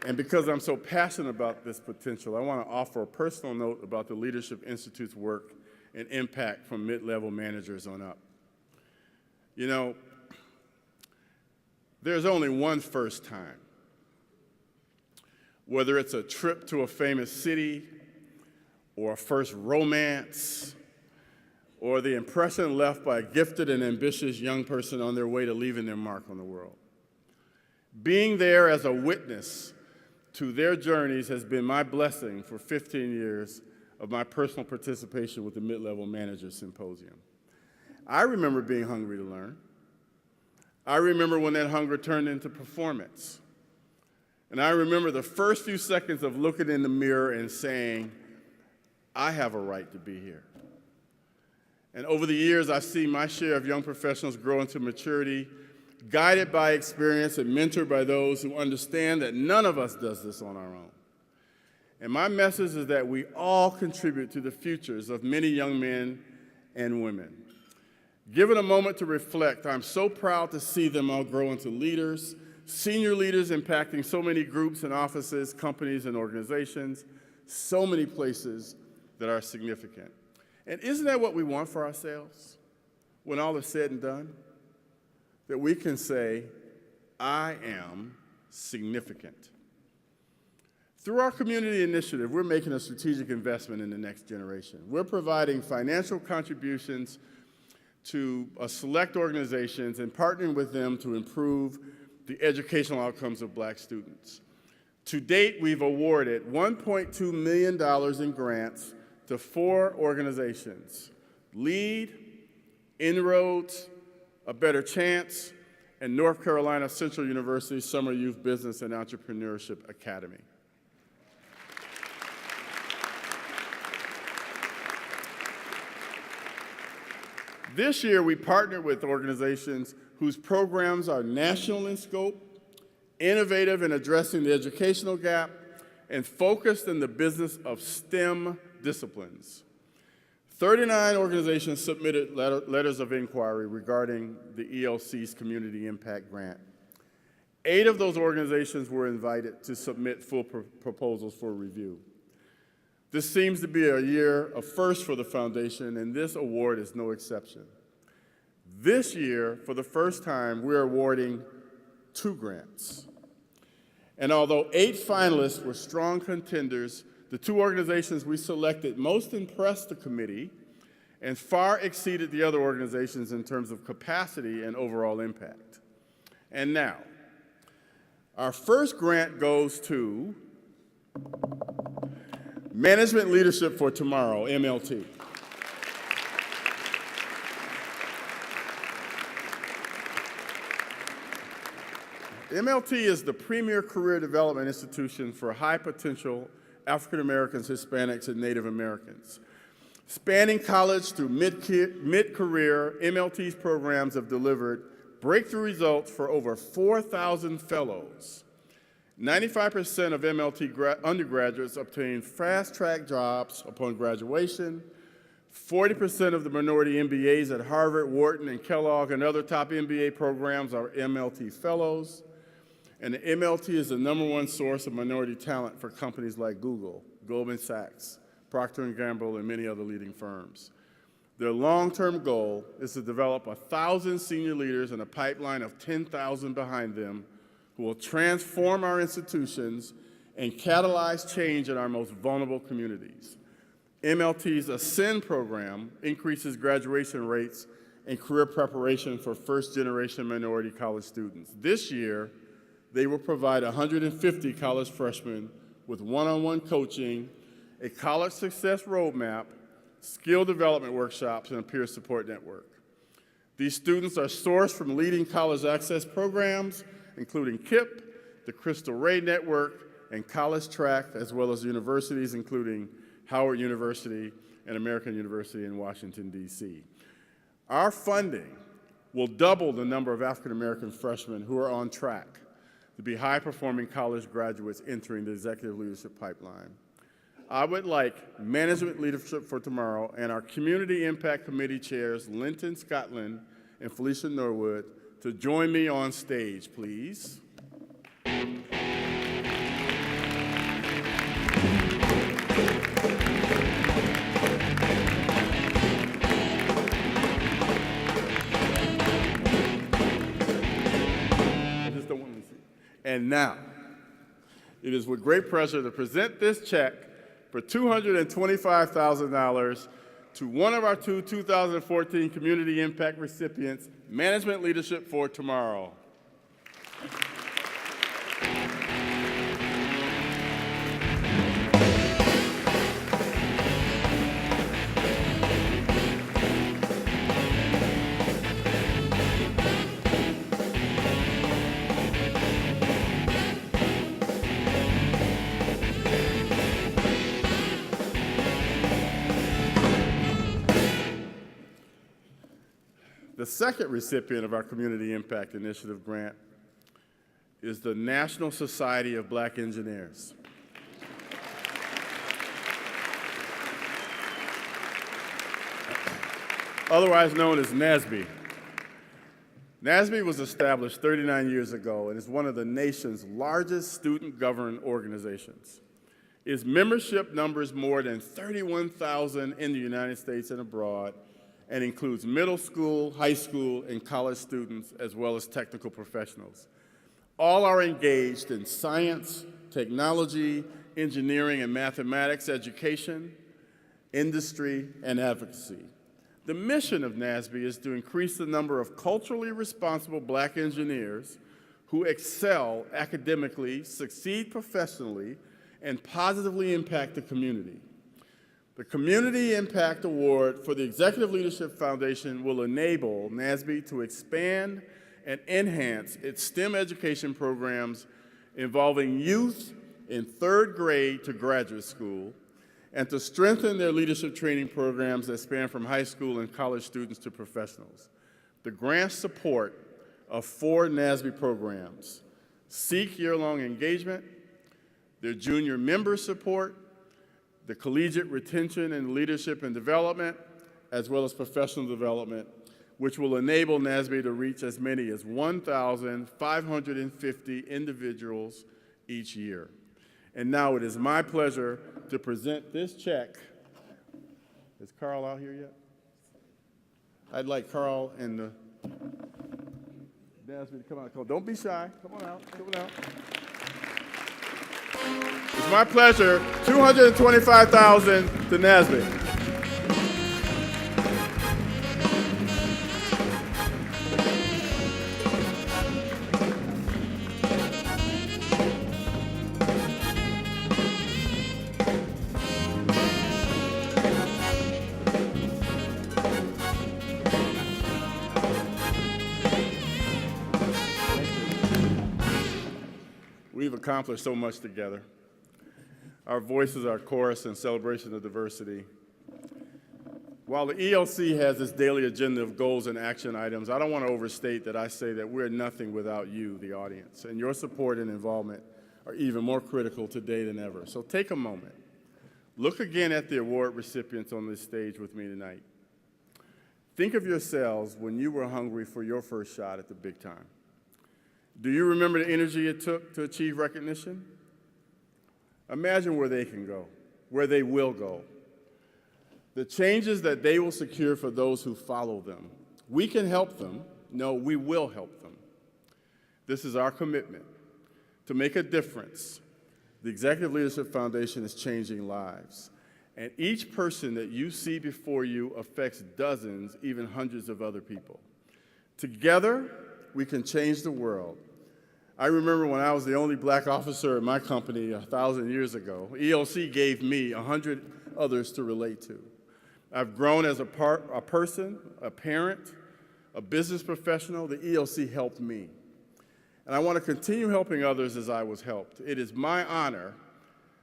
And because I'm so passionate about this potential, I want to offer a personal note about the Leadership Institute's work and impact from mid-level managers on up. You know, there's only one first time. Whether it's a trip to a famous city, or a first romance, or the impression left by a gifted and ambitious young person on their way to leaving their mark on the world. Being there as a witness to their journeys has been my blessing for 15 years of my personal participation with the Mid-Level Managers Symposium. I remember being hungry to learn. I remember when that hunger turned into performance. And I remember the first few seconds of looking in the mirror and saying, I have a right to be here. And over the years, I've seen my share of young professionals grow into maturity, guided by experience and mentored by those who understand that none of us does this on our own. And my message is that we all contribute to the futures of many young men and women. Given a moment to reflect, I'm so proud to see them all grow into leaders, senior leaders impacting so many groups and offices, companies and organizations, so many places that are significant. And isn't that what we want for ourselves when all is said and done? That we can say, I am significant. Through our community initiative, we're making a strategic investment in the next generation. We're providing financial contributions to select organizations and partnering with them to improve the educational outcomes of Black students. To date, we've awarded $1.2 million in grants to 4 organizations: LEAD, Inroads, A Better Chance, and North Carolina Central University Summer Youth Business and Entrepreneurship Academy. This year, we partnered with organizations whose programs are national in scope, innovative in addressing the educational gap, and focused in the business of STEM disciplines. 39 organizations submitted letters of inquiry regarding the ELC's Community Impact Grant. 8 of those organizations were invited to submit full proposals for review. This seems to be a year of first for the foundation, and this award is no exception. This year, for the first time, we're awarding 2 grants. And although 8 finalists were strong contenders, the 2 organizations we selected most impressed the committee and far exceeded the other organizations in terms of capacity and overall impact. And now, our first grant goes to Management Leadership for Tomorrow, MLT. MLT is the premier career development institution for high-potential African Americans, Hispanics, and Native Americans. Spanning college through mid-career, MLT's programs have delivered breakthrough results for over 4,000 fellows, 95% of MLT undergraduates obtain fast-track jobs upon graduation. 40% of the minority MBAs at Harvard, Wharton, and Kellogg and other top MBA programs are MLT fellows. And the MLT is the #1 source of minority talent for companies like Google, Goldman Sachs, Procter & Gamble, and many other leading firms. Their long-term goal is to develop 1,000 senior leaders and a pipeline of 10,000 behind them who will transform our institutions and catalyze change in our most vulnerable communities. MLT's Ascend program increases graduation rates and career preparation for first-generation minority college students. This year, they will provide 150 college freshmen with one-on-one coaching, a college success roadmap, skill development workshops, and a peer support network. These students are sourced from leading college access programs, including KIPP, the Crystal Ray Network, and College Track, as well as universities including Howard University and American University in Washington, D.C. Our funding will double the number of African American freshmen who are on track to be high-performing college graduates entering the executive leadership pipeline. I would like Management Leadership for Tomorrow and our Community Impact Committee chairs, Linton Scotland and Felicia Norwood, to join me on stage, please. And now, it is with great pleasure to present this check for $225,000 to one of our two 2014 Community Impact recipients, Management Leadership for Tomorrow. The second recipient of our Community Impact Initiative grant is the National Society of Black Engineers. Otherwise known as NASB. NASB was established 39 years ago and is one of the nation's largest student-governed organizations. Its membership numbers more than 31,000 in the United States and abroad, and includes middle school, high school, and college students, as well as technical professionals. All are engaged in science, technology, engineering, and mathematics education, industry, and advocacy. The mission of NASB is to increase the number of culturally responsible Black engineers who excel academically, succeed professionally, and positively impact the community. The Community Impact Award for the Executive Leadership Foundation will enable NASB to expand and enhance its STEM education programs involving youth in 3rd grade to graduate school, and to strengthen their leadership training programs that span from high school and college students to professionals. The grant support of 4 NASB programs: Seek Year-Long Engagement, their junior member support, the Collegiate Retention and Leadership and Development, as well as professional development, which will enable NASB to reach as many as 1,550 individuals each year. And now it is my pleasure to present this check. Is Carl out here yet? I'd like Carl and the NASB to come out. Don't be shy. Come on out. Come on out. It's my pleasure, $225,000 to NASB. We've accomplished so much together. Our voices are chorus in celebration of diversity. While the ELC has its daily agenda of goals and action items, I don't want to overstate that I say that we're nothing without you, the audience, and your support and involvement are even more critical today than ever. So take a moment. Look again at the award recipients on this stage with me tonight. Think of yourselves when you were hungry for your first shot at the big time. Do you remember the energy it took to achieve recognition? Imagine where they can go, where they will go. The changes that they will secure for those who follow them. We can help them. No, we will help them. This is our commitment to make a difference. The Executive Leadership Foundation is changing lives. And each person that you see before you affects dozens, even hundreds of other people. Together, we can change the world. I remember when I was the only black officer in my company 1,000 years ago, ELC gave me 100 others to relate to. I've grown as a person, a parent, a business professional. The ELC helped me. And I want to continue helping others as I was helped. It is my honor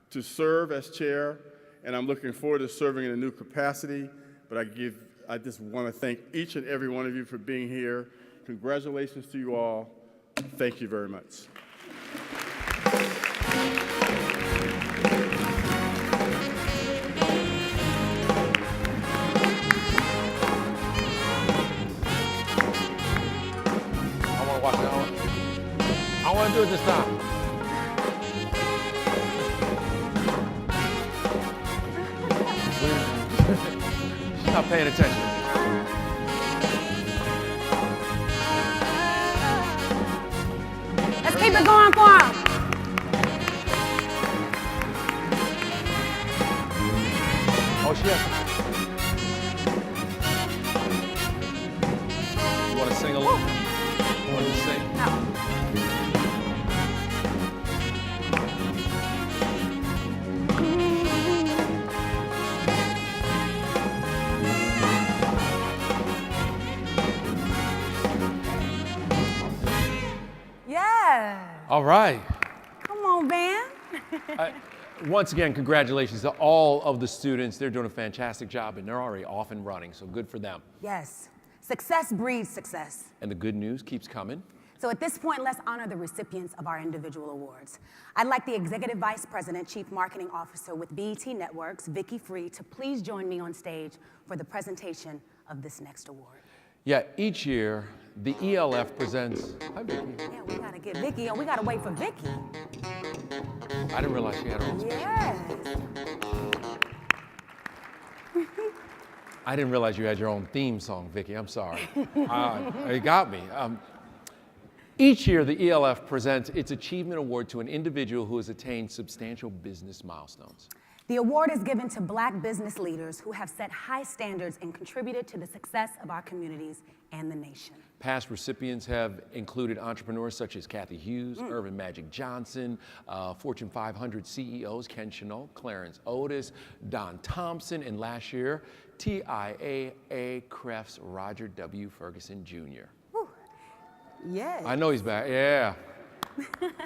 to serve as chair, and I'm looking forward to serving in a new capacity. But I just want to thank each and every one of you for being here. Congratulations to you all. Thank you very much. I want to do it this time. She's not paying attention. Let's keep it going for him. Oh, she has. You want to sing along? You want to sing? No. All right. Come on, Van. Once again, congratulations to all of the students. They're doing a fantastic job, and they're already off and running, so good for them. Yes. Success breeds success. And the good news keeps coming. So at this point, let's honor the recipients of our individual awards. I'd like the Executive Vice President, Chief Marketing Officer with BET Networks, Vicki Free, to please join me on stage for the presentation of this next award. Yeah, each year, the ELF presents... Hi, Vicki. Yeah, we gotta get Vicki on. We gotta wait for Vicki. I didn't realize she had her own speech. Yes. I didn't realize you had your own theme song, Vicki. I'm sorry. You got me. Each year, the ELF presents its Achievement Award to an individual who has attained substantial business milestones. The award is given to Black business leaders who have set high standards and contributed to the success of our communities and the nation. Past recipients have included entrepreneurs such as Kathy Hughes, Irvin Magic Johnson, Fortune 500 CEOs Ken Chenault, Clarence Otis, Don Thompson, and last year, TIAA Cref's Roger W. Ferguson Jr. Yes. I know he's back, yeah.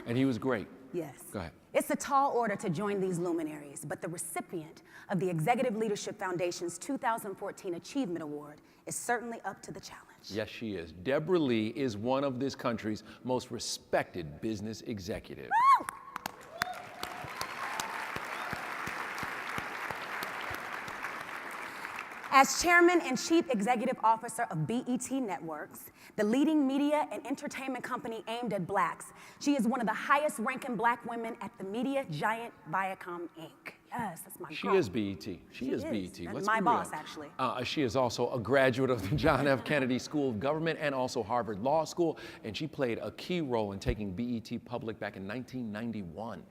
And he was great. Yes. Go ahead. It's a tall order to join these luminaries, but the recipient of the Executive Leadership Foundation's 2014 Achievement Award is certainly up to the challenge. Yes, she is. Deborah Lee is one of this country's most respected business executives. Woo! As Chairman and Chief Executive Officer of BET Networks, the leading media and entertainment company aimed at Blacks, she is one of the highest ranking Black women at the media giant Viacom, Inc. Yes, that's my girl. She is BET. She is BET. That's Let's my be boss, real. actually. She is also a graduate of the John F. Kennedy School of Government and also Harvard Law School, and she played a key role in taking BET public back in 1991.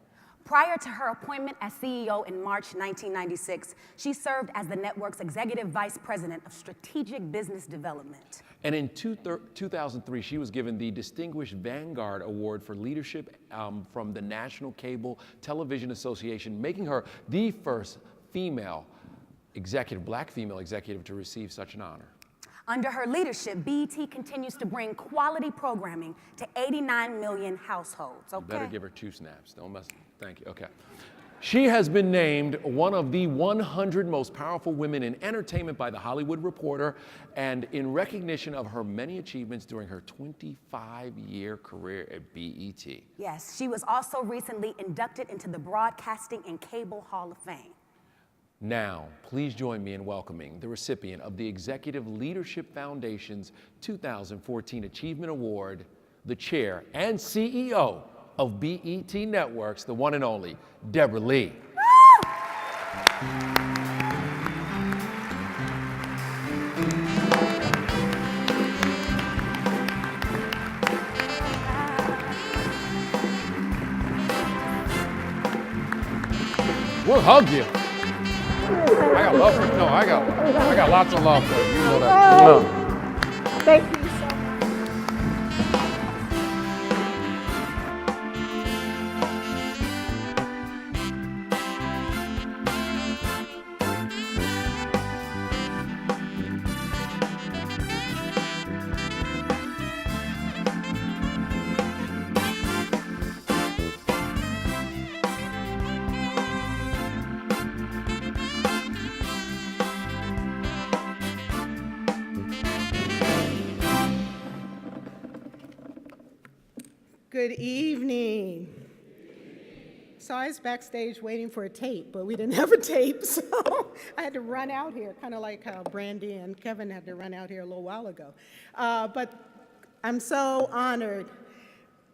Prior to her appointment as CEO in March 1996, she served as the network's Executive Vice President of Strategic Business Development. And in 2003, she was given the Distinguished Vanguard Award for Leadership from the National Cable Television Association, making her the first female executive, Black female executive to receive such an honor. Under her leadership, BET continues to bring quality programming to 89 million households. Okay. You better give her 2 snaps. Don't mess. Thank you. Okay. She has been named one of the 100 most powerful women in entertainment by The Hollywood Reporter, and in recognition of her many achievements during her 25-year career at BET. Yes, she was also recently inducted into the Broadcasting and Cable Hall of Fame. Now, please join me in welcoming the recipient of the Executive Leadership Foundation's 2014 Achievement Award, the chair and CEO of BET Networks, the one and only Deborah Lee. We'll hug you. I got love for you. No, I got lots of love for you. You know that. No. Thank you so much. Good evening. So I was backstage waiting for a tape, but we didn't have a tape, so I had to run out here, kind of like how Brandy and Kevin had to run out here a little while ago. But I'm so honored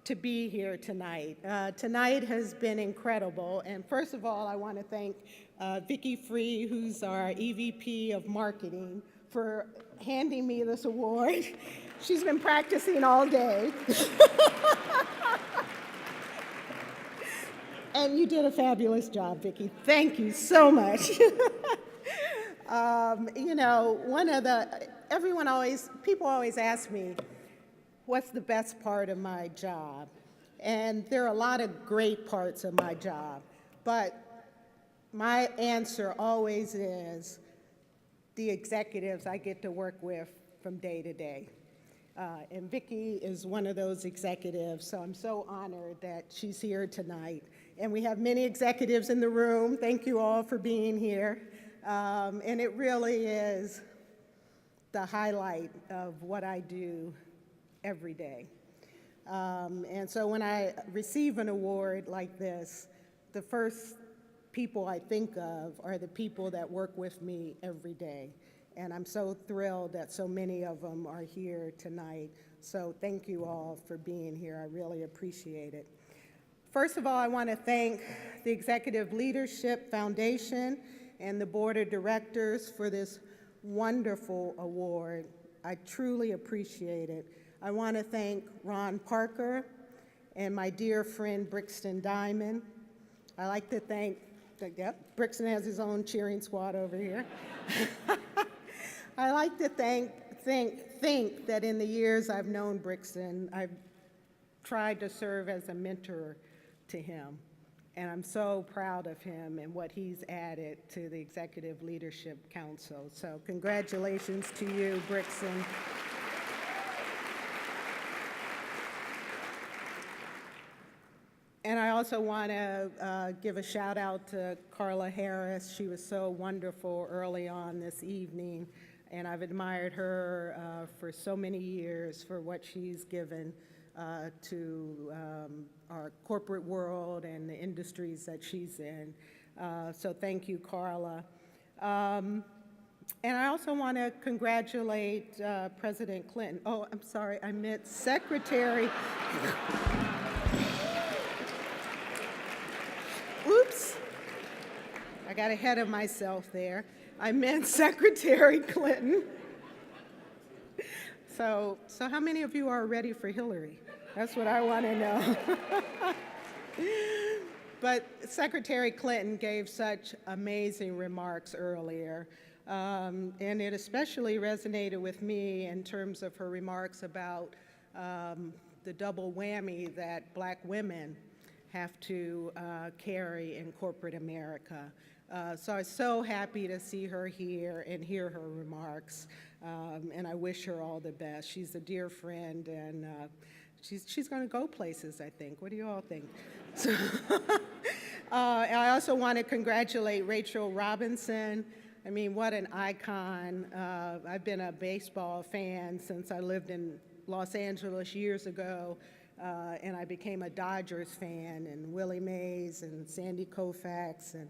to be here tonight. Tonight has been incredible, and first of all, I want to thank Vicki Free, who's our EVP of Marketing, for handing me this award. She's been practicing all day. And you did a fabulous job, Vicki. Thank you so much. You know, people always ask me, what's the best part of my job? And there are a lot of great parts of my job, but my answer always is the executives I get to work with from day to day. And Vicki is one of those executives, so I'm so honored that she's here tonight. And we have many executives in the room. Thank you all for being here. And it really is the highlight of what I do every day. And so when I receive an award like this, the first people I think of are the people that work with me every day. And I'm so thrilled that so many of them are here tonight. So thank you all for being here. I really appreciate it. First of all, I want to thank the Executive Leadership Foundation and the Board of Directors for this wonderful award. I truly appreciate it. I want to thank Ron Parker and my dear friend Brixton Diamond. I like to thank, Brixton has his own cheering squad over here. I like to think that in the years I've known Brixton, I've tried to serve as a mentor to him. And I'm so proud of him and what he's added to the Executive Leadership Council. So congratulations to you, Brixton. And I also want to give a shout out to Carla Harris. She was so wonderful early on this evening, and I've admired her for so many years for what she's given to our corporate world and the industries that she's in. So thank you, Carla. And I also want to congratulate President Clinton. Oh, I'm sorry, I meant Secretary. Oops, I got ahead of myself there. I meant Secretary Clinton. So how many of you are ready for Hillary? That's what I want to know. But Secretary Clinton gave such amazing remarks earlier, and it especially resonated with me in terms of her remarks about the double whammy that Black women have to carry in corporate America. So I was so happy to see her here and hear her remarks, and I wish her all the best. She's a dear friend, and she's going to go places, I think. What do you all think? I also want to congratulate Rachel Robinson. I mean, what an icon. I've been a baseball fan since I lived in Los Angeles years ago, and I became a Dodgers fan, and Willie Mays and Sandy Koufax and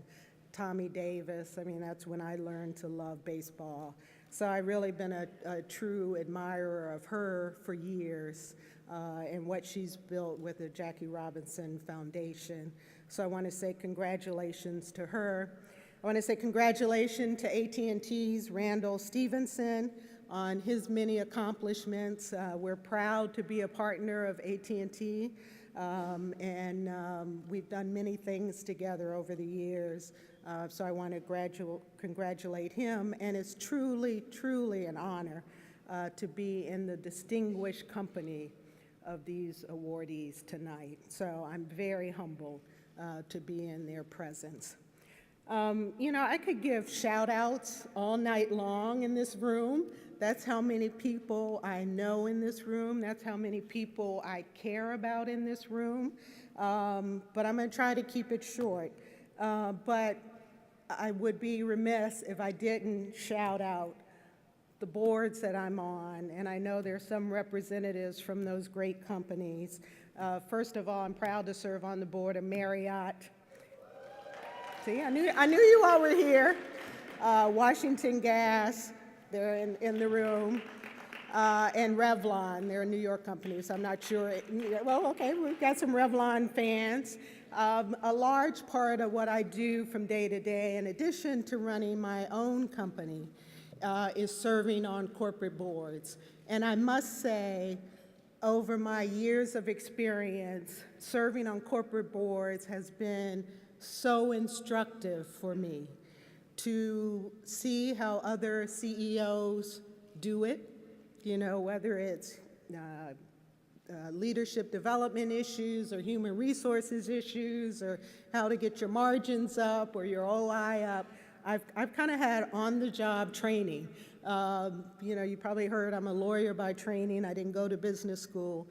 Tommy Davis. I mean, that's when I learned to love baseball. So I've really been a true admirer of her for years and what she's built with the Jackie Robinson Foundation. So I want to say congratulations to her. I want to say congratulations to AT&T's Randall Stevenson on his many accomplishments. We're proud to be a partner of AT&T, and we've done many things together over the years. So I want to congratulate him, and it's truly, truly an honor to be in the distinguished company of these awardees tonight. So I'm very humbled to be in their presence. You know, I could give shout outs all night long in this room. That's how many people I know in this room. That's how many people I care about in this room. But I'm going to try to keep it short. But I would be remiss if I didn't shout out the boards that I'm on, and I know there's some representatives from those great companies. First of all, I'm proud to serve on the board of Marriott. See, I knew you all were here. Washington Gas, they're in the room. And Revlon, they're a New York company, so I'm not sure. Well, okay, we've got some Revlon fans. A large part of what I do from day to day, in addition to running my own company, is serving on corporate boards. And I must say, over my years of experience, serving on corporate boards has been so instructive for me to see how other CEOs do it, you know, whether it's leadership development issues or human resources issues or how to get your margins up or your OI up. I've kind of had on-the-job training. You know, you probably heard I'm a lawyer by training. I didn't go to business school.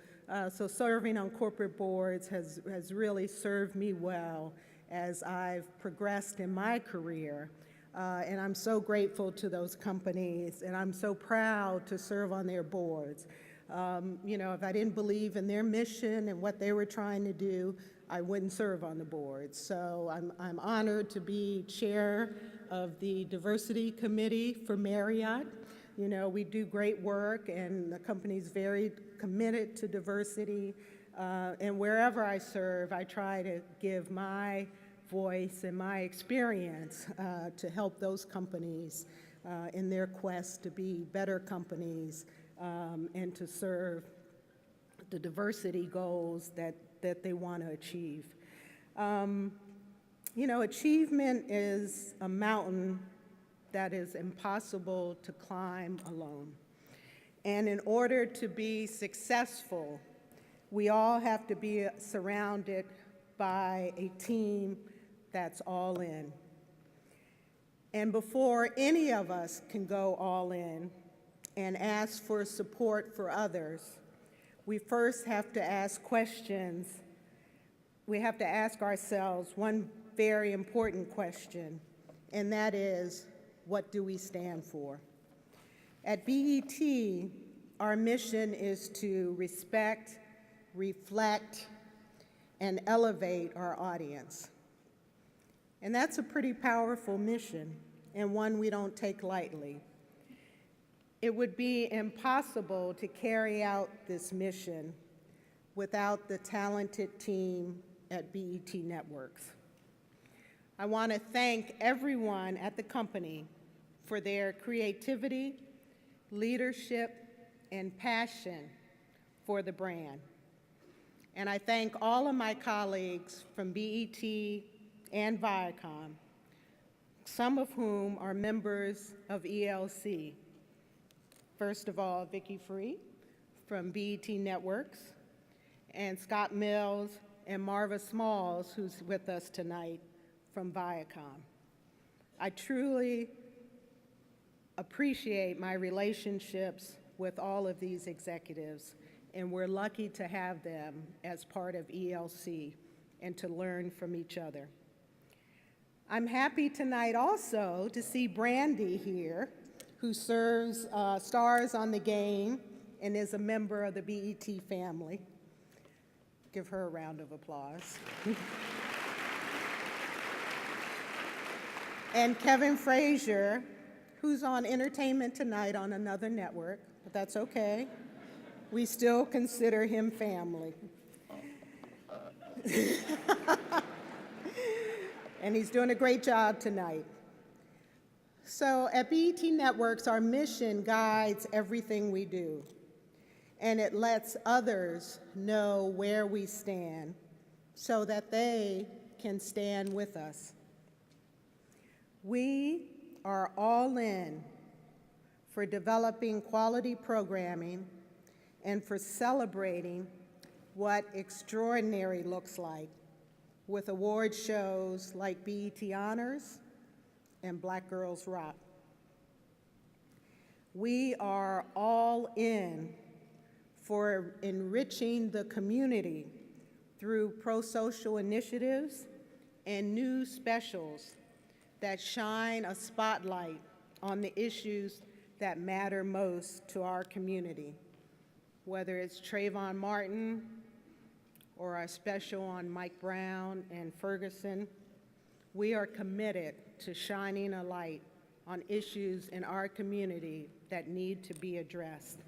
So serving on corporate boards has really served me well as I've progressed in my career. And I'm so grateful to those companies, and I'm so proud to serve on their boards. You know, if I didn't believe in their mission and what they were trying to do, I wouldn't serve on the board. So I'm honored to be chair of the Diversity Committee for Marriott. You know, we do great work, and the company's very committed to diversity. And wherever I serve, I try to give my voice and my experience to help those companies in their quest to be better companies and to serve the diversity goals that they want to achieve. You know, achievement is a mountain that is impossible to climb alone. And in order to be successful, we all have to be surrounded by a team that's all in. And before any of us can go all in and ask for support for others, we first have to ask questions. We have to ask ourselves one very important question, and that is, what do we stand for? At BET, our mission is to respect, reflect, and elevate our audience. And that's a pretty powerful mission, and one we don't take lightly. It would be impossible to carry out this mission without the talented team at BET Networks. I want to thank everyone at the company for their creativity, leadership, and passion for the brand. And I thank all of my colleagues from BET and Viacom, some of whom are members of ELC. First of all, Vicki Free from BET Networks, and Scott Mills and Marva Smalls, who's with us tonight from Viacom. I truly appreciate my relationships with all of these executives, and we're lucky to have them as part of ELC and to learn from each other. I'm happy tonight also to see Brandy here, who stars on the game and is a member of the BET family. Give her a round of applause. And Kevin Frazier, who's on Entertainment Tonight on another network, but that's okay. We still consider him family. And he's doing a great job tonight. So at BET Networks, our mission guides everything we do, and it lets others know where we stand so that they can stand with us. We are all in for developing quality programming and for celebrating what extraordinary looks like with award shows like BET Honors and Black Girls Rock. We are all in for enriching the community through pro-social initiatives and new specials that shine a spotlight on the issues that matter most to our community, whether it's Trayvon Martin or our special on Mike Brown and Ferguson. We are committed to shining a light on issues in our community that need to be addressed.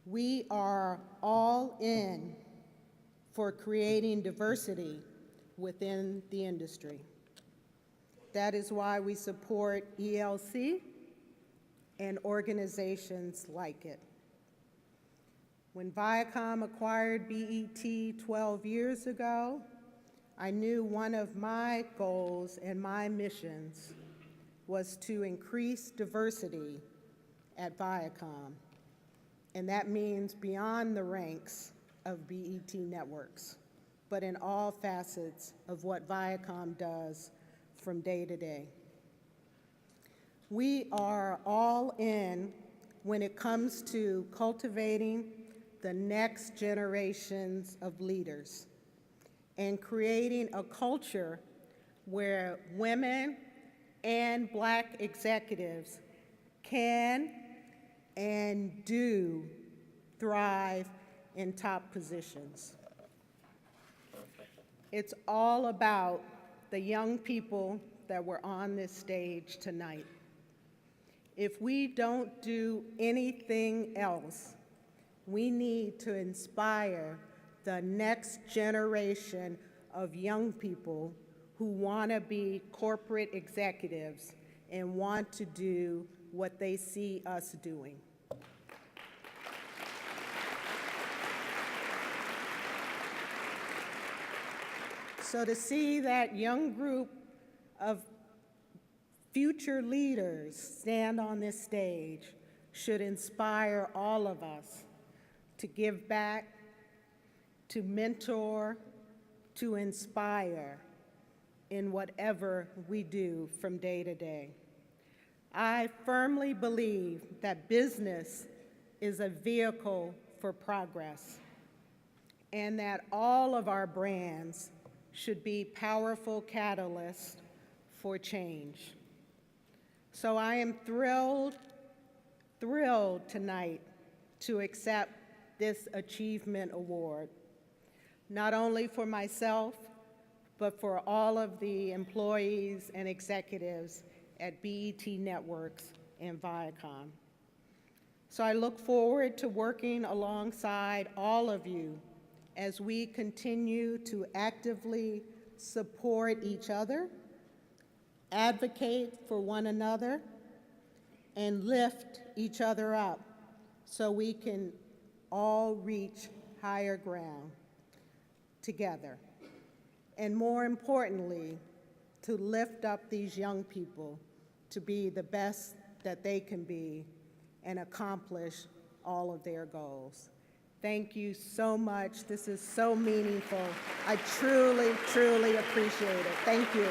We are all in for creating diversity within the industry. That is why we support ELC and organizations like it. When Viacom acquired BET 12 years ago, I knew one of my goals and my missions was to increase diversity at Viacom. And that means beyond the ranks of BET Networks, but in all facets of what Viacom does from day to day. We are all in when it comes to cultivating the next generations of leaders and creating a culture where women and Black executives can and do thrive in top positions. It's all about the young people that were on this stage tonight. If we don't do anything else, we need to inspire the next generation of young people who want to be corporate executives and want to do what they see us doing. So to see that young group of future leaders stand on this stage should inspire all of us to give back, to mentor, to inspire in whatever we do from day to day. I firmly believe that business is a vehicle for progress and that all of our brands should be powerful catalysts for change. So I am thrilled tonight to accept this Achievement Award, not only for myself, but for all of the employees and executives at BET Networks and Viacom. So I look forward to working alongside all of you as we continue to actively support each other, advocate for one another, and lift each other up so we can all reach higher ground together. And more importantly, to lift up these young people to be the best that they can be and accomplish all of their goals. Thank you so much. This is so meaningful. I truly, truly appreciate it. Thank you.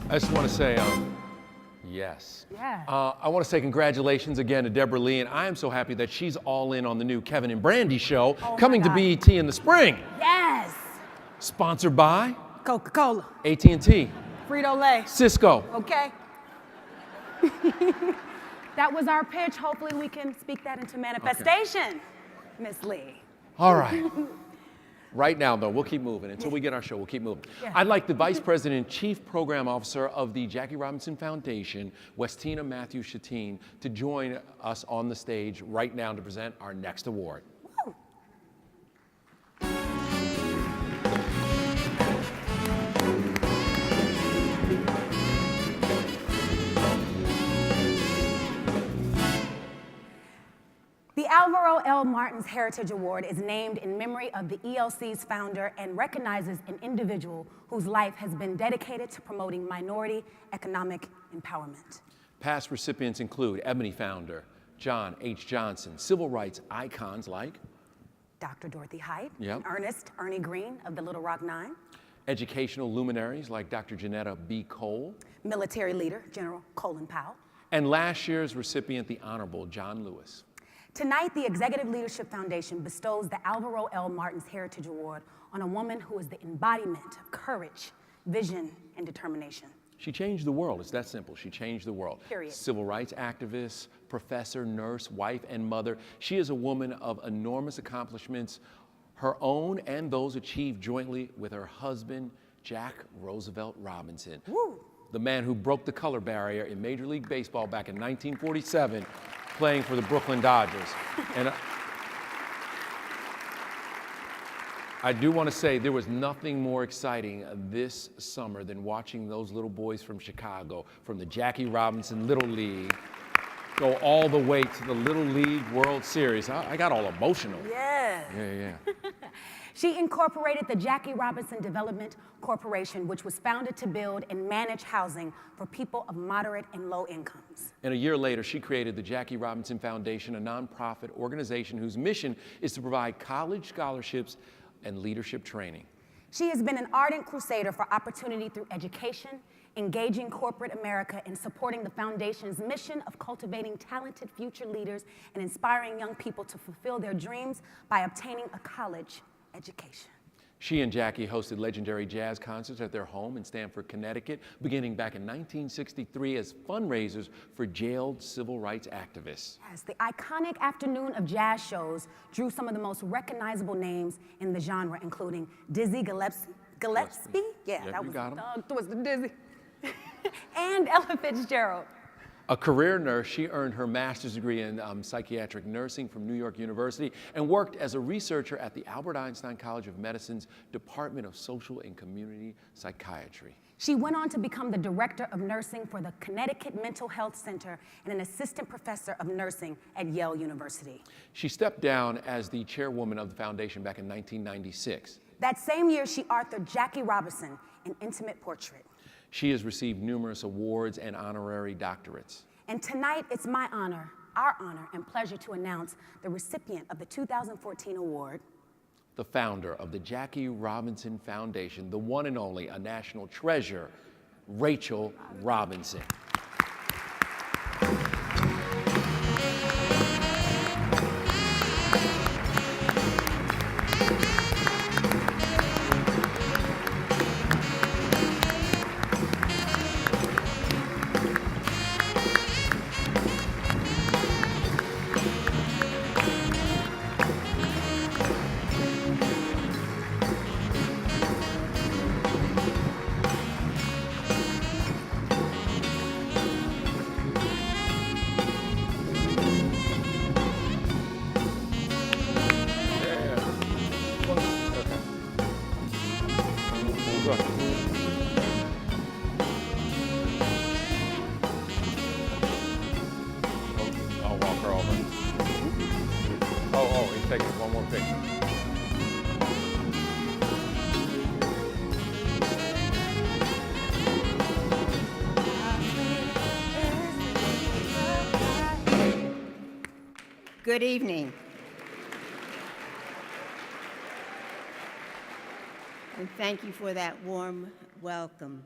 I just want to say, Yes. Yeah. I want to say congratulations again to Deborah Lee, and I am so happy that she's all in on the new Kevin and Brandy show coming to BET in the spring. Yes. Sponsored by Coca-Cola. AT&T, Frito-Lay. Cisco. Okay. That was our pitch. Hopefully we can speak that into manifestation, Miss Lee. All right. Right now, though, we'll keep moving. Until we get our show, we'll keep moving. Yeah. I'd like the Vice President and Chief Program Officer of the Jackie Robinson Foundation, Westina Matthews-Shatine, to join us on the stage right now to present our next award. Woo. The Alvaro L. Martin's Heritage Award is named in memory of the ELC's founder and recognizes an individual whose life has been dedicated to promoting minority economic empowerment. Past recipients include Ebony founder John H. Johnson, civil rights icons like Dr. Dorothy Height, Yep. Ernest Ernie Green of the Little Rock Nine, educational luminaries like Dr. Janetta B. Cole, military leader General Colin Powell. and last year's recipient, the Honorable John Lewis. Tonight, the Executive Leadership Foundation bestows the Alvaro L. Martin's Heritage Award on a woman who is the embodiment of courage, vision, and determination. She changed the world. It's that simple. She changed the world. Period. Civil rights activist, professor, nurse, wife, and mother. She is a woman of enormous accomplishments, her own and those achieved jointly with her husband, Jack Roosevelt Robinson. Woo. The man who broke the color barrier in Major League Baseball back in 1947, playing for the Brooklyn Dodgers. And I do want to say there was nothing more exciting this summer than watching those little boys from Chicago, from the Jackie Robinson Little League, go all the way to the Little League World Series. I got all emotional. Yes. Yeah. She incorporated the Jackie Robinson Development Corporation, which was founded to build and manage housing for people of moderate and low incomes. And a year later, she created the Jackie Robinson Foundation, a nonprofit organization whose mission is to provide college scholarships and leadership training. She has been an ardent crusader for opportunity through education, engaging corporate America, and supporting the foundation's mission of cultivating talented future leaders and inspiring young people to fulfill their dreams by obtaining a college education. She and Jackie hosted legendary jazz concerts at their home in Stamford, Connecticut, beginning back in 1963 as fundraisers for jailed civil rights activists. Yes, the iconic afternoon of jazz shows drew some of the most recognizable names in the genre, including Dizzy Gillespie? Yeah, Yep, that you was got 'em. Twisted Dizzy. And Ella Fitzgerald. A career nurse, she earned her master's degree in psychiatric nursing from New York University and worked as a researcher at the Albert Einstein College of Medicine's Department of Social and Community Psychiatry. She went on to become the director of nursing for the Connecticut Mental Health Center and an assistant professor of nursing at Yale University. She stepped down as the chairwoman of the foundation back in 1996. That same year, she authored Jackie Robinson, An Intimate Portrait. She has received numerous awards and honorary doctorates. And tonight, it's my honor, our honor, and pleasure to announce the recipient of the 2014 award, The founder of the Jackie Robinson Foundation, the one and only, a national treasure, Rachel Robinson. I'll walk her over. Oh, he's taking one more picture. Good evening. And thank you for that warm welcome.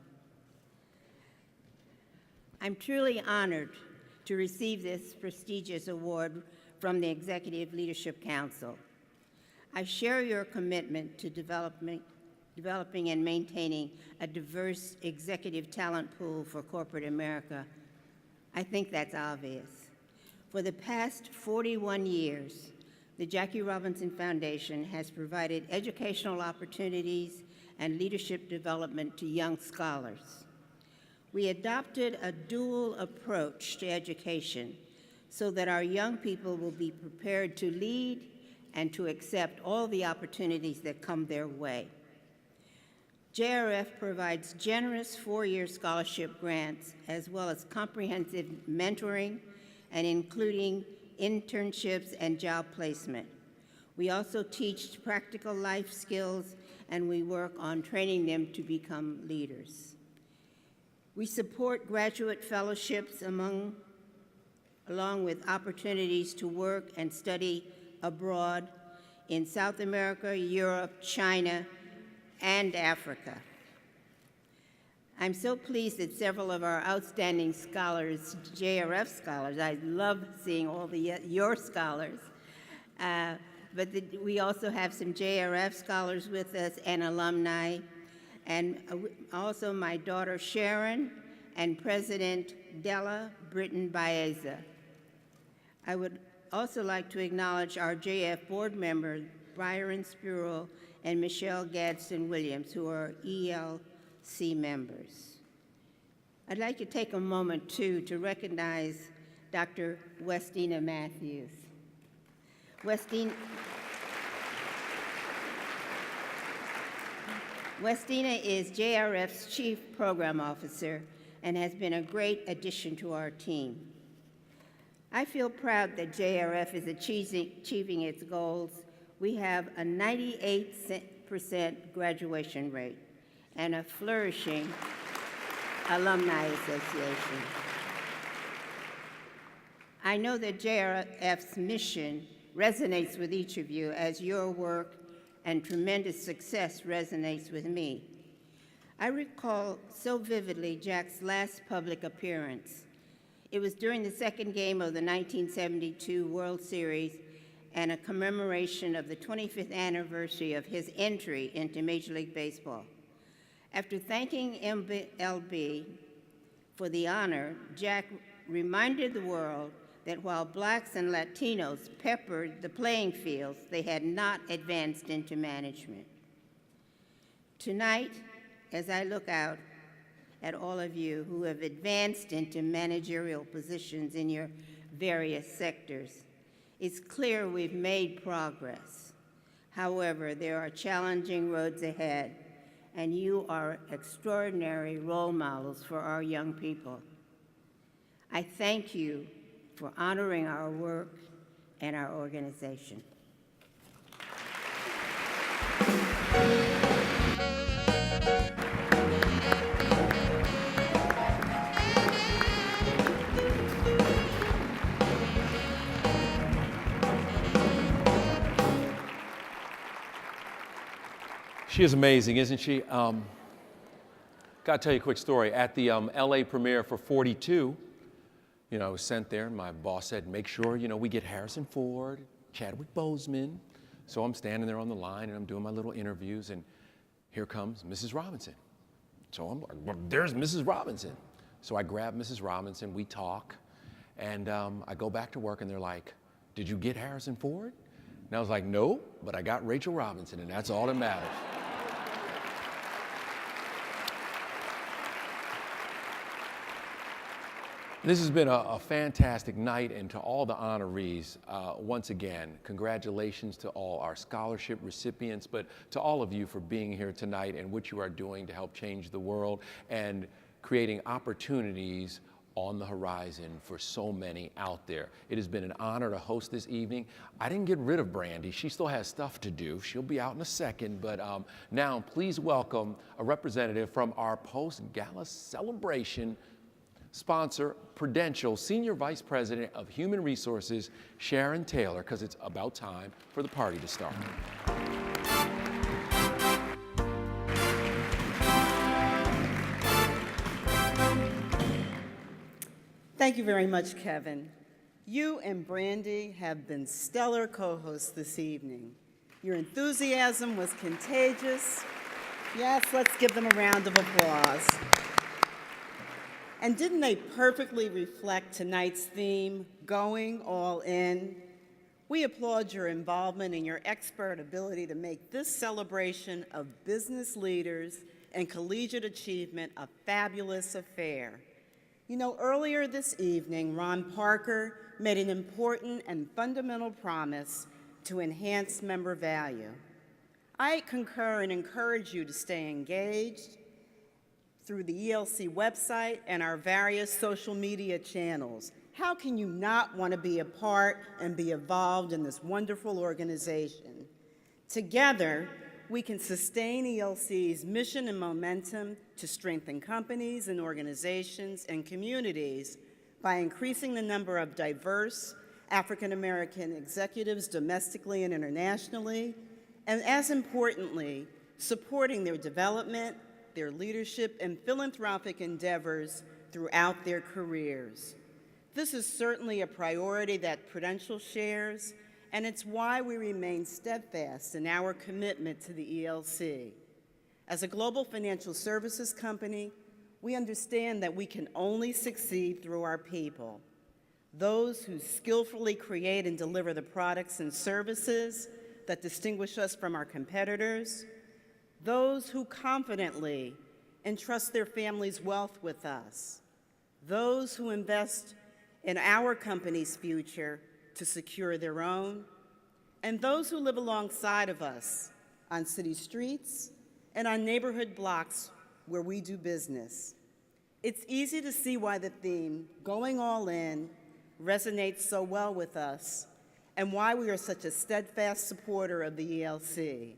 I'm truly honored to receive this prestigious award from the Executive Leadership Council. I share your commitment to developing and maintaining a diverse executive talent pool for corporate America. I think that's obvious. For the past 41 years, the Jackie Robinson Foundation has provided educational opportunities and leadership development to young scholars. We adopted a dual approach to education so that our young people will be prepared to lead and to accept all the opportunities that come their way. JRF provides generous four-year scholarship grants as well as comprehensive mentoring and including internships and job placement. We also teach practical life skills and we work on training them to become leaders. We support graduate fellowships along with opportunities to work and study abroad in South America, Europe, China, and Africa. I'm so pleased that several of our outstanding scholars, JRF scholars, I love seeing all your scholars, but we also have some JRF scholars with us and alumni, and also my daughter Sharon and President Della Britton Baeza. I would also like to acknowledge our JF board members, Byron Spruill and Michelle Gadsden-Williams, who are ELC members. I'd like to take a moment, too, to recognize Dr. Westina Matthews. Westina is JRF's Chief Program Officer and has been a great addition to our team. I feel proud that JRF is achieving its goals. We have a 98% graduation rate and a flourishing alumni association. I know that JRF's mission resonates with each of you as your work and tremendous success resonates with me. I recall so vividly Jack's last public appearance. It was during the second game of the 1972 World Series and a commemoration of the 25th anniversary of his entry into Major League Baseball. After thanking MLB for the honor, Jack reminded the world that while blacks and Latinos peppered the playing fields, they had not advanced into management. Tonight, as I look out at all of you who have advanced into managerial positions in your various sectors, it's clear we've made progress. However, there are challenging roads ahead, and you are extraordinary role models for our young people. I thank you for honoring our work and our organization. She is amazing, isn't she? Got to tell you a quick story. At the LA premiere for 42, I was sent there, and my boss said, make sure, we get Harrison Ford, Chadwick Boseman. So I'm standing there on the line, and I'm doing my little interviews, and here comes Mrs. Robinson. So I'm like, well, there's Mrs. Robinson. So I grab Mrs. Robinson, we talk, and I go back to work, and they're like, did you get Harrison Ford? And I was like, no, but I got Rachel Robinson, and that's all that matters. This has been a fantastic night, and to all the honorees, once again, congratulations to all our scholarship recipients, but to all of you for being here tonight and what you are doing to help change the world and creating opportunities on the horizon for so many out there. It has been an honor to host this evening. I didn't get rid of Brandy. She still has stuff to do. She'll be out in a second, but now please welcome a representative from our post-gala celebration sponsor, Prudential Senior Vice President of Human Resources, Sharon Taylor, because it's about time for the party to start. Thank you very much, Kevin. You and Brandy have been stellar co-hosts this evening. Your enthusiasm was contagious. Yes, let's give them a round of applause. And didn't they perfectly reflect tonight's theme, Going All In? We applaud your involvement and your expert ability to make this celebration of business leaders and collegiate achievement a fabulous affair. You know, earlier this evening, Ron Parker made an important and fundamental promise to enhance member value. I concur and encourage you to stay engaged through the ELC website and our various social media channels. How can you not want to be a part and be involved in this wonderful organization? Together, we can sustain ELC's mission and momentum to strengthen companies and organizations and communities by increasing the number of diverse African American executives domestically and internationally, and as importantly, supporting their development, their leadership, and philanthropic endeavors throughout their careers. This is certainly a priority that Prudential shares, and it's why we remain steadfast in our commitment to the ELC. As a global financial services company, we understand that we can only succeed through our people, those who skillfully create and deliver the products and services that distinguish us from our competitors, those who confidently entrust their families' wealth with us, those who invest in our company's future to secure their own, and those who live alongside of us on city streets and on neighborhood blocks where we do business. It's easy to see why the theme, Going All In, resonates so well with us and why we are such a steadfast supporter of the ELC.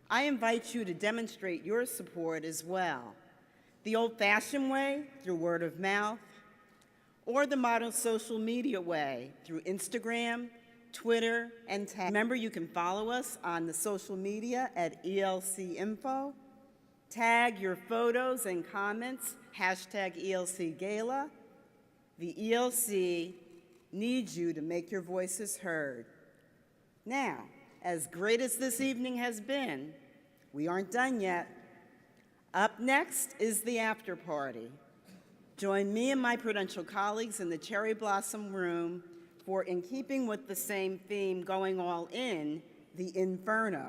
I invite you to demonstrate your support as well, the old-fashioned way, through word of mouth, or the modern social media way, through Instagram, Twitter, and tag. Remember, you can follow us on the social media at ELC Info. Tag your photos and comments, hashtag ELC Gala. The ELC needs you to make your voices heard. Now, as great as this evening has been, we aren't done yet. Up next is the after party. Join me and my Prudential colleagues in the Cherry Blossom Room for, in keeping with the same theme, Going All In, the Inferno.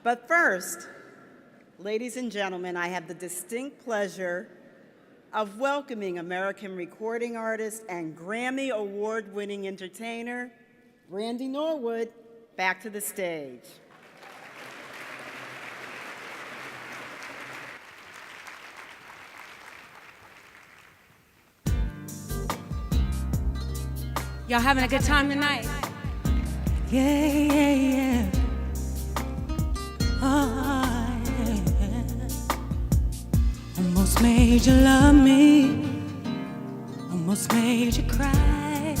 But first, ladies and gentlemen, I have the distinct pleasure of welcoming American recording artist and Grammy Award-winning entertainer, Brandy Norwood, back to the stage. Y'all having a good time tonight? Yeah, yeah, yeah. Oh, yeah. Almost made you love me. Almost made you cry.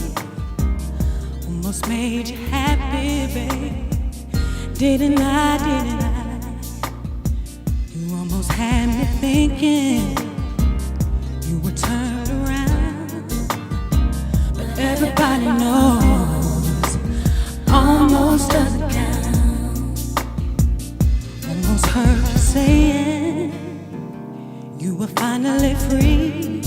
Almost made you happy, babe. Didn't I? You almost had me thinking you were turned around. But everybody knows almost doesn't count. Almost heard you saying you were finally free.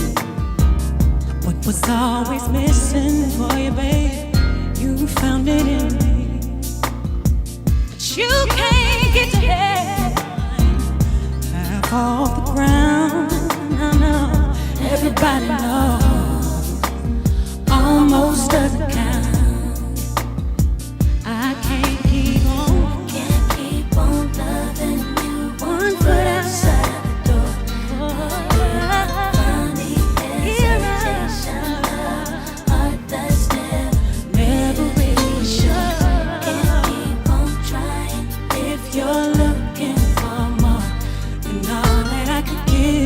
What was always missing for you, babe, you found it in me. But you can't get your head half off the ground. I know everybody knows almost doesn't count. I can't keep on loving you. One foot outside the door. Funny hesitation, a heart that's never really sure. Can't keep on trying if you're looking for more than all that I could give.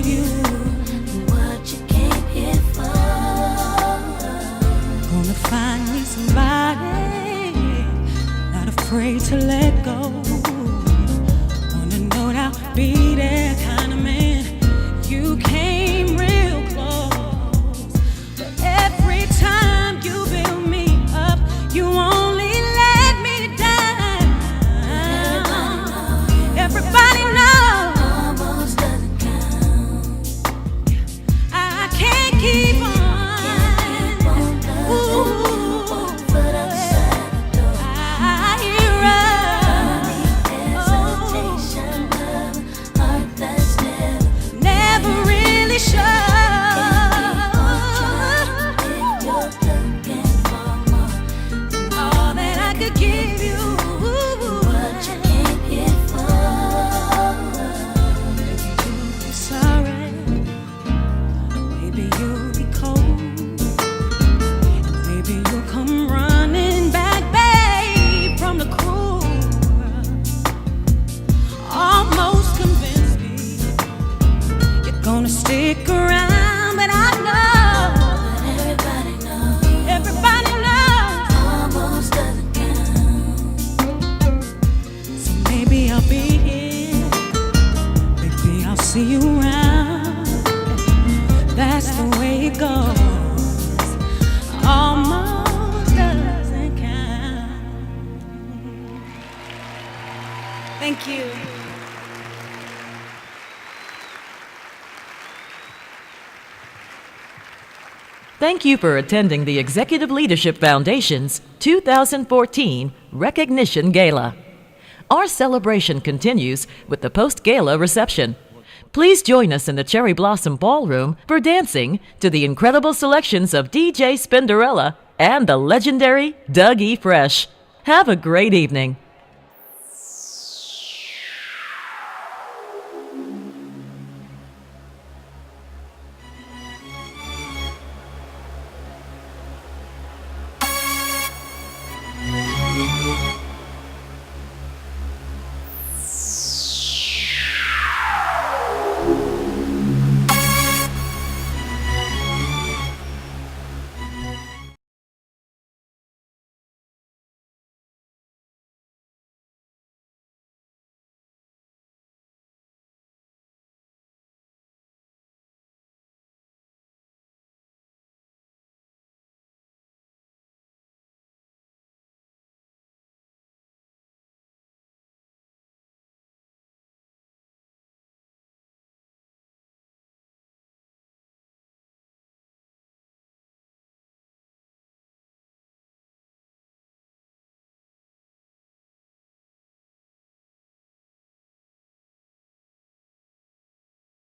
stick around, but I know everybody knows almost doesn't count. So maybe I'll be here, maybe I'll see you around. That's the way it goes. Almost doesn't count. Thank you. Thank you for attending the Executive Leadership Foundation's 2014 Recognition Gala. Our celebration continues with the post-gala reception. Please join us in the Cherry Blossom Ballroom for dancing to the incredible selections of DJ Spinderella and the legendary Doug E. Fresh. Have a great evening.